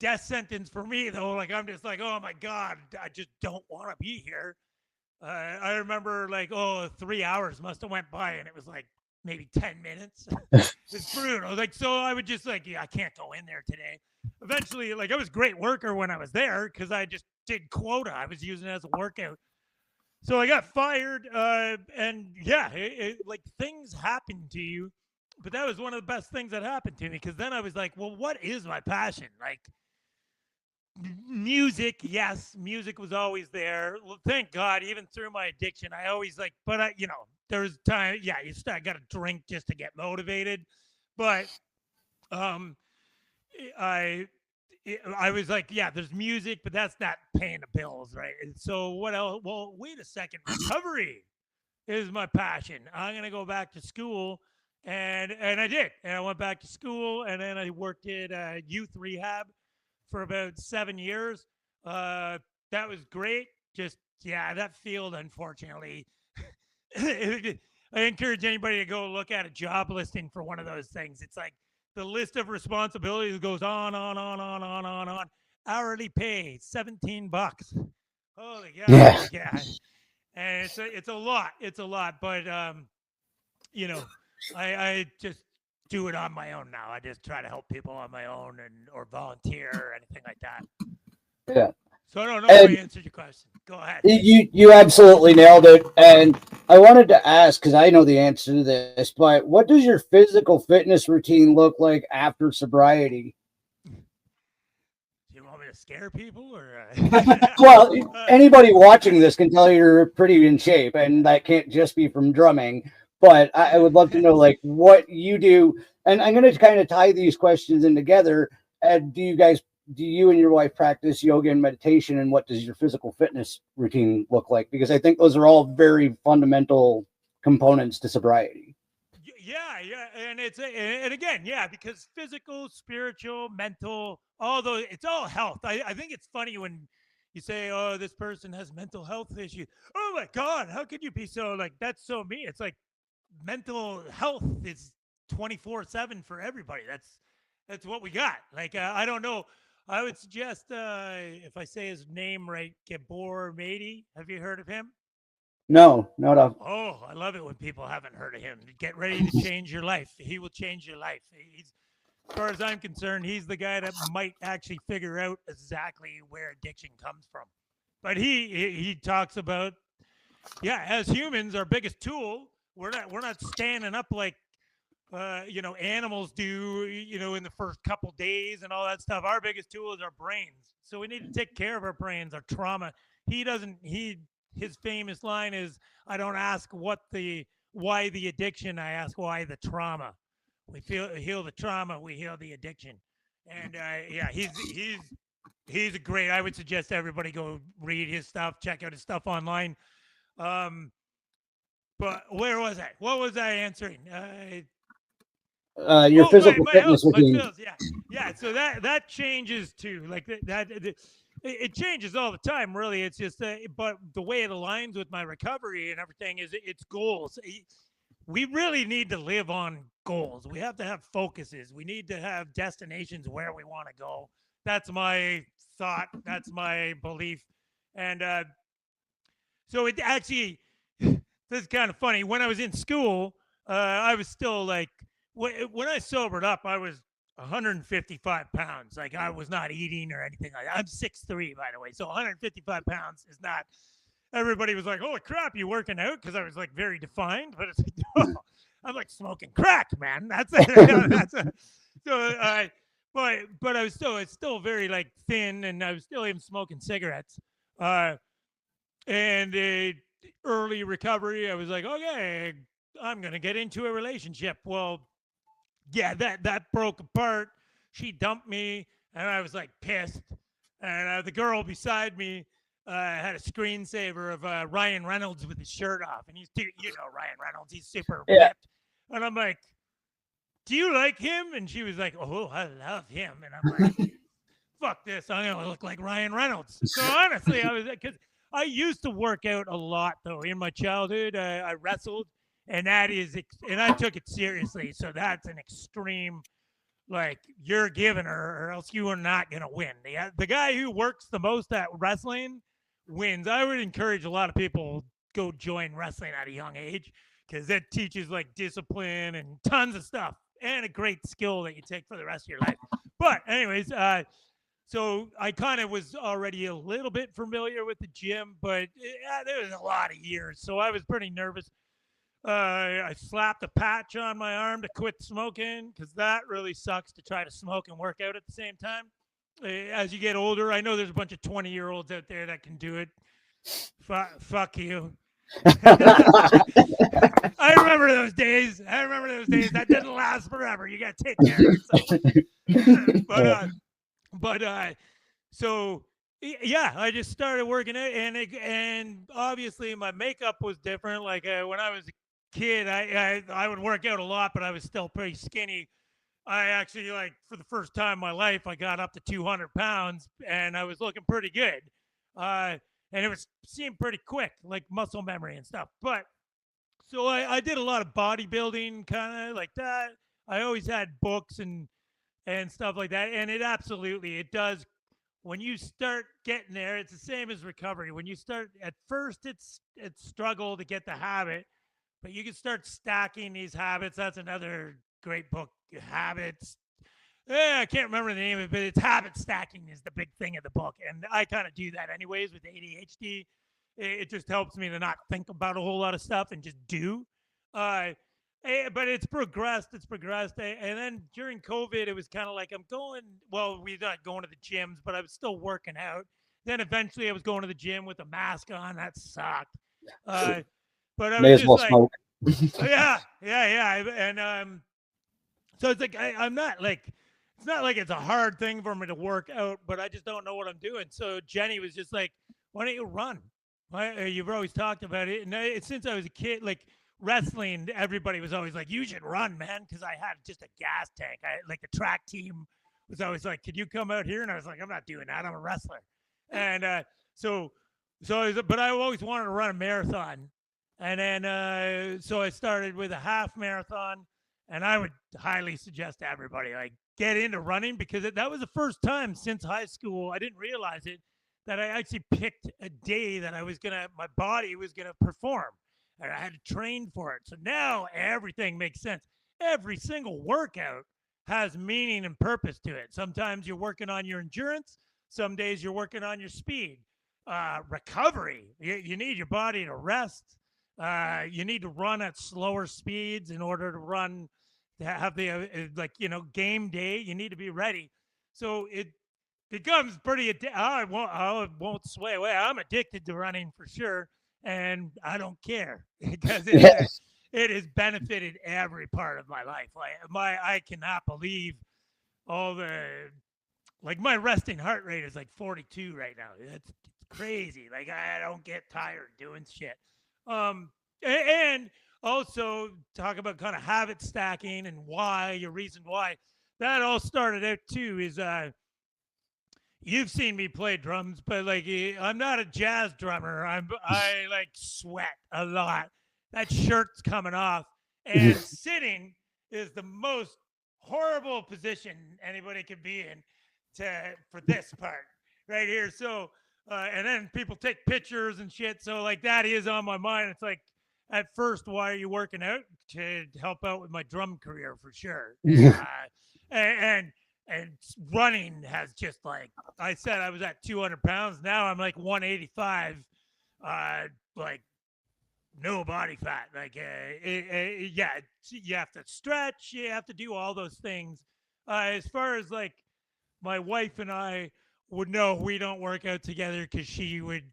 Death sentence for me, though. Like, I'm just like, oh my God, I just don't want to be here. I remember, like, 3 hours must have went by, and it was like maybe 10 minutes. It's brutal. Like, so I would just like, yeah, I can't go in there today. Eventually, like, I was a great worker when I was there because I just did quota. I was using it as a workout. So I got fired, and yeah, like things happen to you. But that was one of the best things that happened to me, because then I was like, well, what is my passion? Like, music, yes, music was always there. Well, thank God, even through my addiction, I always like, but there's time, yeah, I got to drink just to get motivated. But um, I I was like, yeah, there's music, but that's not paying the bills, right? And so what else? Well, wait a second. Recovery is my passion. I'm gonna go back to school, and I did. And I went back to school, and then I worked at youth rehab for about 7 years. Uh, that was great. Just yeah, that field, unfortunately. I encourage anybody to go look at a job listing for one of those things. It's like the list of responsibilities goes on. Hourly pay, $17. Holy God, Yeah. yeah. And it's a lot. It's a lot. But you know, I just do it on my own now. I just try to help people on my own, or volunteer or anything like that. Yeah. So I don't know if I answered your question. Go ahead. You absolutely nailed it. And I wanted to ask, because I know the answer to this, but what does your physical fitness routine look like after sobriety? Do you want me to scare people, or? Well, anybody watching this can tell you're pretty in shape, and that can't just be from drumming. But I would love to know, like, what you do. And I'm going to kind of tie these questions in together. Do you and your wife practice yoga and meditation, and what does your physical fitness routine look like? Because I think those are all very fundamental components to sobriety. Yeah, and again, yeah, because physical, spiritual, mental, all those, it's all health. I think it's funny when you say, oh, this person has mental health issues. Oh my God, how could you be so, like, that's so me? It's like mental health is 24/7 for everybody. That's what we got. Like, I don't know. I would suggest, if I say his name right, Gabor Mady. Have you heard of him? No, not a. Oh, I love it when people haven't heard of him. Get ready to change your life. He will change your life. As far as I'm concerned, he's the guy that might actually figure out exactly where addiction comes from. But he talks about, yeah, as humans, our biggest tool, we're not standing up like animals do, in the first couple days and all that stuff. Our biggest tool is our brains. So we need to take care of our brains, our trauma. He doesn't. his famous line is, "I don't ask why the addiction. I ask why the trauma. We heal the trauma. We heal the addiction." And yeah, he's a great. I would suggest everybody go read his stuff, check out his stuff online. Um, but where was I? What was I answering? Your physical My health, fitness my routine. pills. Yeah, yeah. So that changes too. Like it changes all the time. Really, it's just. But the way it aligns with my recovery and everything is it's goals. We really need to live on goals. We have to have focuses. We need to have destinations where we want to go. That's my thought. That's my belief. And so it actually, this is kind of funny. When I was in school, I was still like, when I sobered up, I was 155 pounds. Like I was not eating or anything like that. I'm 6'3", by the way. So 155 pounds is not, everybody was like, "Holy crap, you working out?" Because I was like very defined. But it's like, no, I'm like smoking crack, man. That's that's a, so but I was still it's still very like thin, and I was still even smoking cigarettes. Uh, and early recovery, I was like, okay, I'm gonna get into a relationship. Well, yeah, that broke apart. She dumped me, and I was like pissed. And the girl beside me had a screensaver of Ryan Reynolds with his shirt off, and Ryan Reynolds, he's super Yeah. ripped. And I'm like, "Do you like him?" And she was like, "Oh, I love him." And I'm like, "Fuck this! I'm gonna look like Ryan Reynolds." So honestly, I was because I used to work out a lot though in my childhood. I wrestled, and and I took it seriously. So that's an extreme. Like you're giving her, or else you are not gonna win. The guy who works the most at wrestling wins. I would encourage a lot of people go join wrestling at a young age because that teaches like discipline and tons of stuff and a great skill that you take for the rest of your life. But anyways, so I kind of was already a little bit familiar with the gym, but there was a lot of years, so I was pretty nervous. I slapped a patch on my arm to quit smoking because that really sucks to try to smoke and work out at the same time. As you get older, I know there's a bunch of 20-year-olds out there that can do it. Fuck you. I remember those days. That didn't last forever. You got to take care of yourself. but so yeah, I just started working it, and obviously my makeup was different. Like when I was a kid, I would work out a lot, but I was still pretty skinny. I actually like for the first time in my life, I got up to 200 pounds, and I was looking pretty good. And it seemed pretty quick, like muscle memory and stuff. But so I did a lot of bodybuilding, kind of like that. I always had books and stuff like that, and it does when you start getting there. It's the same as recovery. When you start at first, it's struggle to get the habit, but you can start stacking these habits. That's another great book, Habits. I can't remember the name of it, but it's habit stacking is the big thing of the book, and I kind of do that anyways with ADHD. It just helps me to not think about a whole lot of stuff and just do. Uh, but it's progressed. And then during COVID, it was kind of like I'm going. Well, we're not going to the gyms, but I was still working out. Then eventually, I was going to the gym with a mask on. That sucked. But I May was as well just like, smoke. yeah. And so it's like I'm not like it's not like it's a hard thing for me to work out, but I just don't know what I'm doing. So Jenny was just like, "Why don't you run? You've always talked about it." And since I was a kid, like wrestling, everybody was always like, "You should run, man," because I had just a gas tank. Like the track team was always like, "Could you come out here?" And I was like, "I'm not doing that. I'm a wrestler." And but I always wanted to run a marathon. And then so I started with a half marathon, and I would highly suggest to everybody like get into running because that was the first time since high school. I didn't realize it that I actually picked a day that my body was gonna perform. And I had to train for it. So now everything makes sense. Every single workout has meaning and purpose to it. Sometimes you're working on your endurance. Some days you're working on your speed. Recovery. You need your body to rest. You need to run at slower speeds in order to have the game day. You need to be ready. So it becomes pretty. I won't sway away. I'm addicted to running for sure. and I don't care because it has benefited every part of my life. I cannot believe all the like my resting heart rate is like 42 right now. It's crazy. Like I don't get tired doing shit. And also talk about kind of habit stacking and why your reason why that all started out too is you've seen me play drums, but like I'm not a jazz drummer. I like sweat a lot. That shirt's coming off, and sitting is the most horrible position anybody could be in for this part right here. So and then people take pictures and shit. So like that is on my mind. It's like at first, why are you working out? To help out with my drum career for sure. And running has just like I said, I was at 200 pounds. Now I'm like 185. Like no body fat. Like yeah, you have to stretch. You have to do all those things. As far as like my wife and I would know, we don't work out together because she would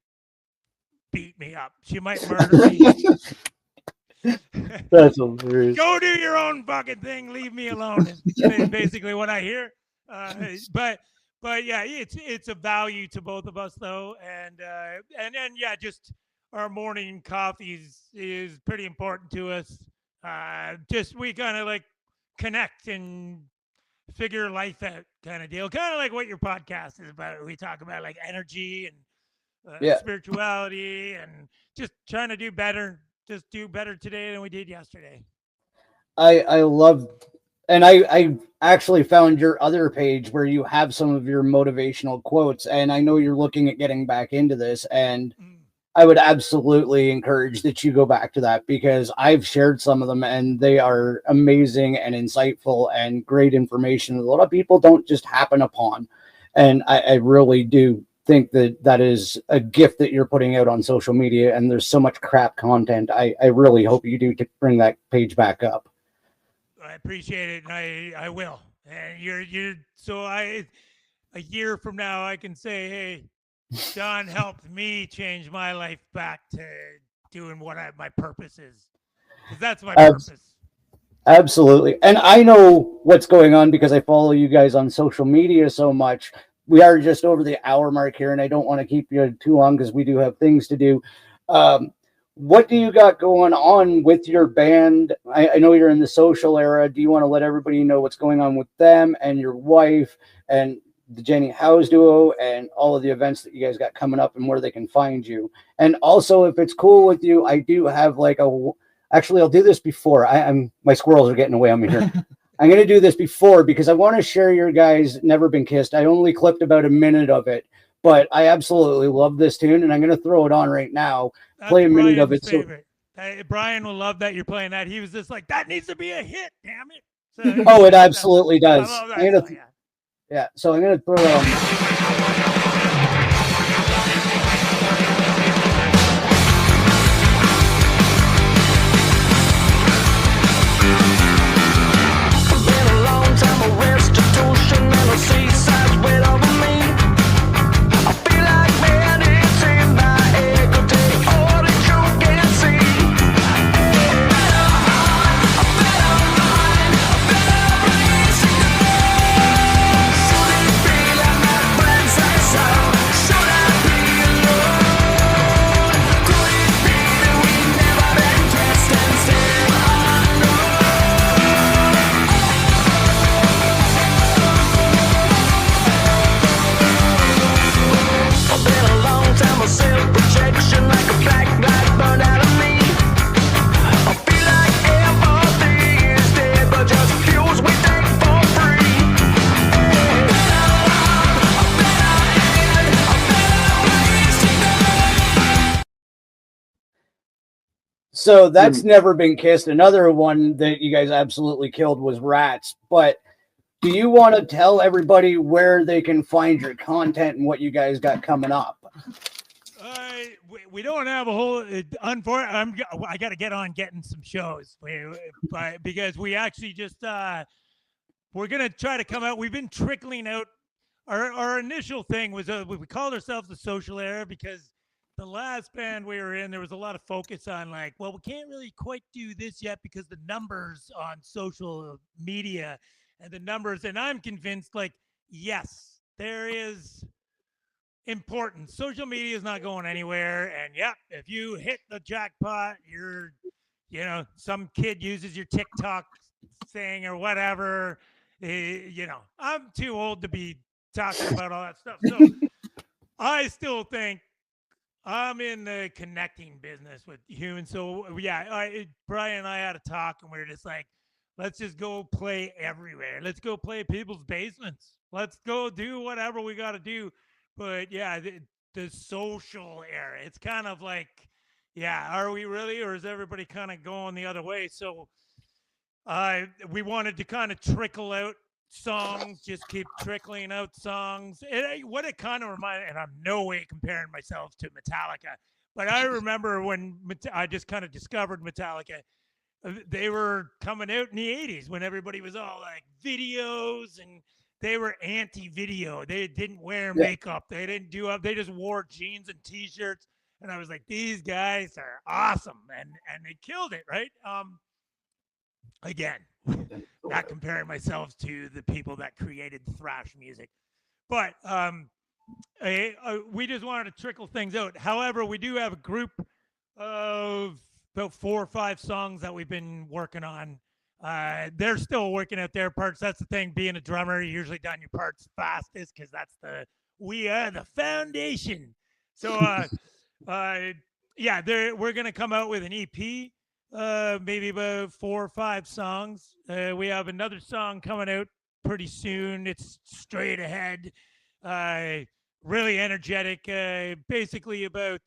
beat me up. She might murder me. That's hilarious. Go do your own fucking thing. Leave me alone. Is basically what I hear. But yeah, it's a value to both of us though, and then yeah, just our morning coffees is pretty important to us. Just we kind of like connect and figure life out kind of deal, kind of like what your podcast is about. We talk about like energy and spirituality and just trying to do better. Just do better today than we did yesterday. I love, and I actually found your other page where you have some of your motivational quotes, and I know you're looking at getting back into this, and I would absolutely encourage that you go back to that because I've shared some of them and they are amazing and insightful and great information. A lot of people don't just happen upon, and I really do think that is a gift that you're putting out on social media, and there's so much crap content. I really hope you do bring that page back up. I appreciate it, and I will. And you're so a year from now I can say, hey, John helped me change my life back to doing what my purpose is, because that's my purpose. Absolutely. And I know what's going on because I follow you guys on social media so much. We are just over the hour mark here, and I don't want to keep you too long because we do have things to do. What do you got going on with your band? I know you're in the social era. Do you want to let everybody know what's going on with them and your wife and the Jenny House duo and all of the events that you guys got coming up and where they can find you? And also, if it's cool with you, I do have like actually, I'll do this before. My squirrels are getting away on me here. I'm going to do this before because I want to share your guys' Never Been Kissed. I only clipped about a minute of it, but I absolutely love this tune, and I'm going to throw it on right now. Play a minute of it. Favorite. Brian will love that you're playing that. He was just like, that needs to be a hit, damn it. So, it absolutely does. Yeah, so I'm going to throw it on. So that's Never Been Kissed. Another one that you guys absolutely killed was Rats. But do you want to tell everybody where they can find your content and what you guys got coming up? We don't have a whole. I got to get on getting some shows, because we actually just we're gonna try to come out. We've been trickling out. Our initial thing was we called ourselves the Social Era because the last band we were in, there was a lot of focus on like, well, we can't really quite do this yet because the numbers on social media and the numbers. And I'm convinced, like, yes, there is importance. Social media is not going anywhere. And yeah, if you hit the jackpot, you're, some kid uses your TikTok thing or whatever. I'm too old to be talking about all that stuff. So I still think I'm in the connecting business with humans. So yeah, Brian and I had a talk, and we were just like, let's just go play everywhere. Let's go play people's basements. Let's go do whatever we got to do. But yeah, the social era, it's kind of like, yeah, are we really, or is everybody kind of going the other way? So we wanted to kind of trickle out songs, just keep trickling out songs. What it kind of reminded, and I'm no way comparing myself to Metallica, but I remember when I just kind of discovered Metallica, they were coming out in the 80s when everybody was all like videos, and they were anti-video. They didn't wear makeup. They didn't do up. They just wore jeans and t-shirts. And I was like, these guys are awesome. And they killed it, right? Again, not comparing myself to the people that created thrash music, but we just wanted to trickle things out. However, we do have a group of about 4 or 5 songs that we've been working on. They're still working out their parts. That's the thing. Being a drummer, you usually done your parts fastest because we are the foundation. So yeah, we're gonna come out with an EP. Maybe about 4 or 5 songs. We have another song coming out pretty soon. It's straight ahead, really energetic, basically about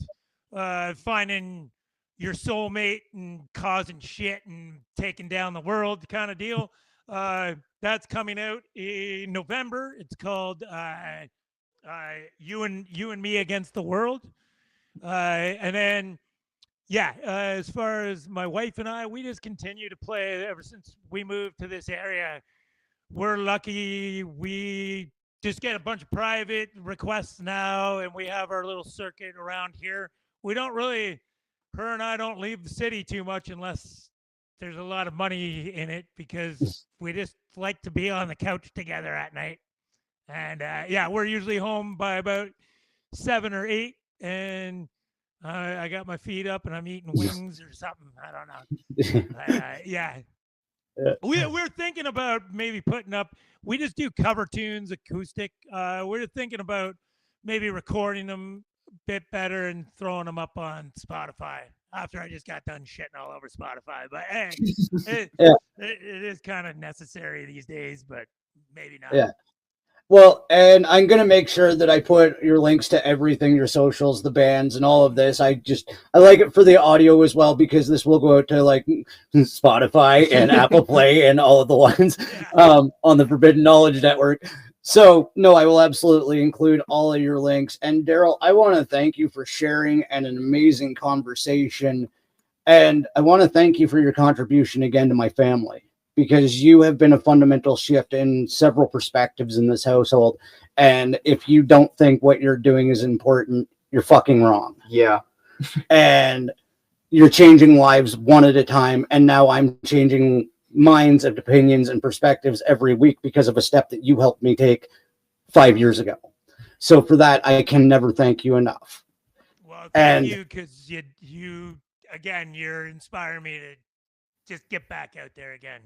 finding your soulmate and causing shit and taking down the world kind of deal. That's coming out in November. It's called You and Me Against the World. And then yeah, as far as my wife and I, we just continue to play ever since we moved to this area. We're lucky. We just get a bunch of private requests now, and we have our little circuit around here. We don't really, her and I don't leave the city too much unless there's a lot of money in it, because we just like to be on the couch together at night. And yeah, we're usually home by about 7 or 8, and I got my feet up and I'm eating wings or something. I don't know. Yeah. We're thinking about maybe putting up, we just do cover tunes, acoustic. We're thinking about maybe recording them a bit better and throwing them up on Spotify after I just got done shitting all over Spotify. But hey, it is kind of necessary these days, but maybe not. Yeah. Well, and I'm going to make sure that I put your links to everything, your socials, the bands, and all of this. I like it for the audio as well, because this will go out to like Spotify and Apple Play and all of the ones on the Forbidden Knowledge Network. So, no, I will absolutely include all of your links. And Daryl, I want to thank you for sharing an amazing conversation. And I want to thank you for your contribution again to my family, because you have been a fundamental shift in several perspectives in this household. And if you don't think what you're doing is important, you're fucking wrong. Yeah. And you're changing lives one at a time. And now I'm changing minds and opinions and perspectives every week because of a step that you helped me take 5 years ago. So for that, I can never thank you enough. Well, thank you, because you, again, you're inspiring me to just get back out there again.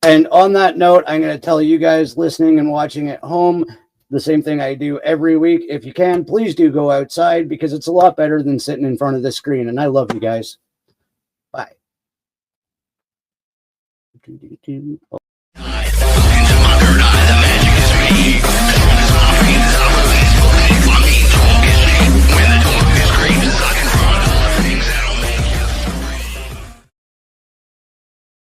And on that note, I'm going to tell you guys listening and watching at home the same thing I do every week. If you can, please do go outside, because it's a lot better than sitting in front of the screen. And I love you guys. Bye.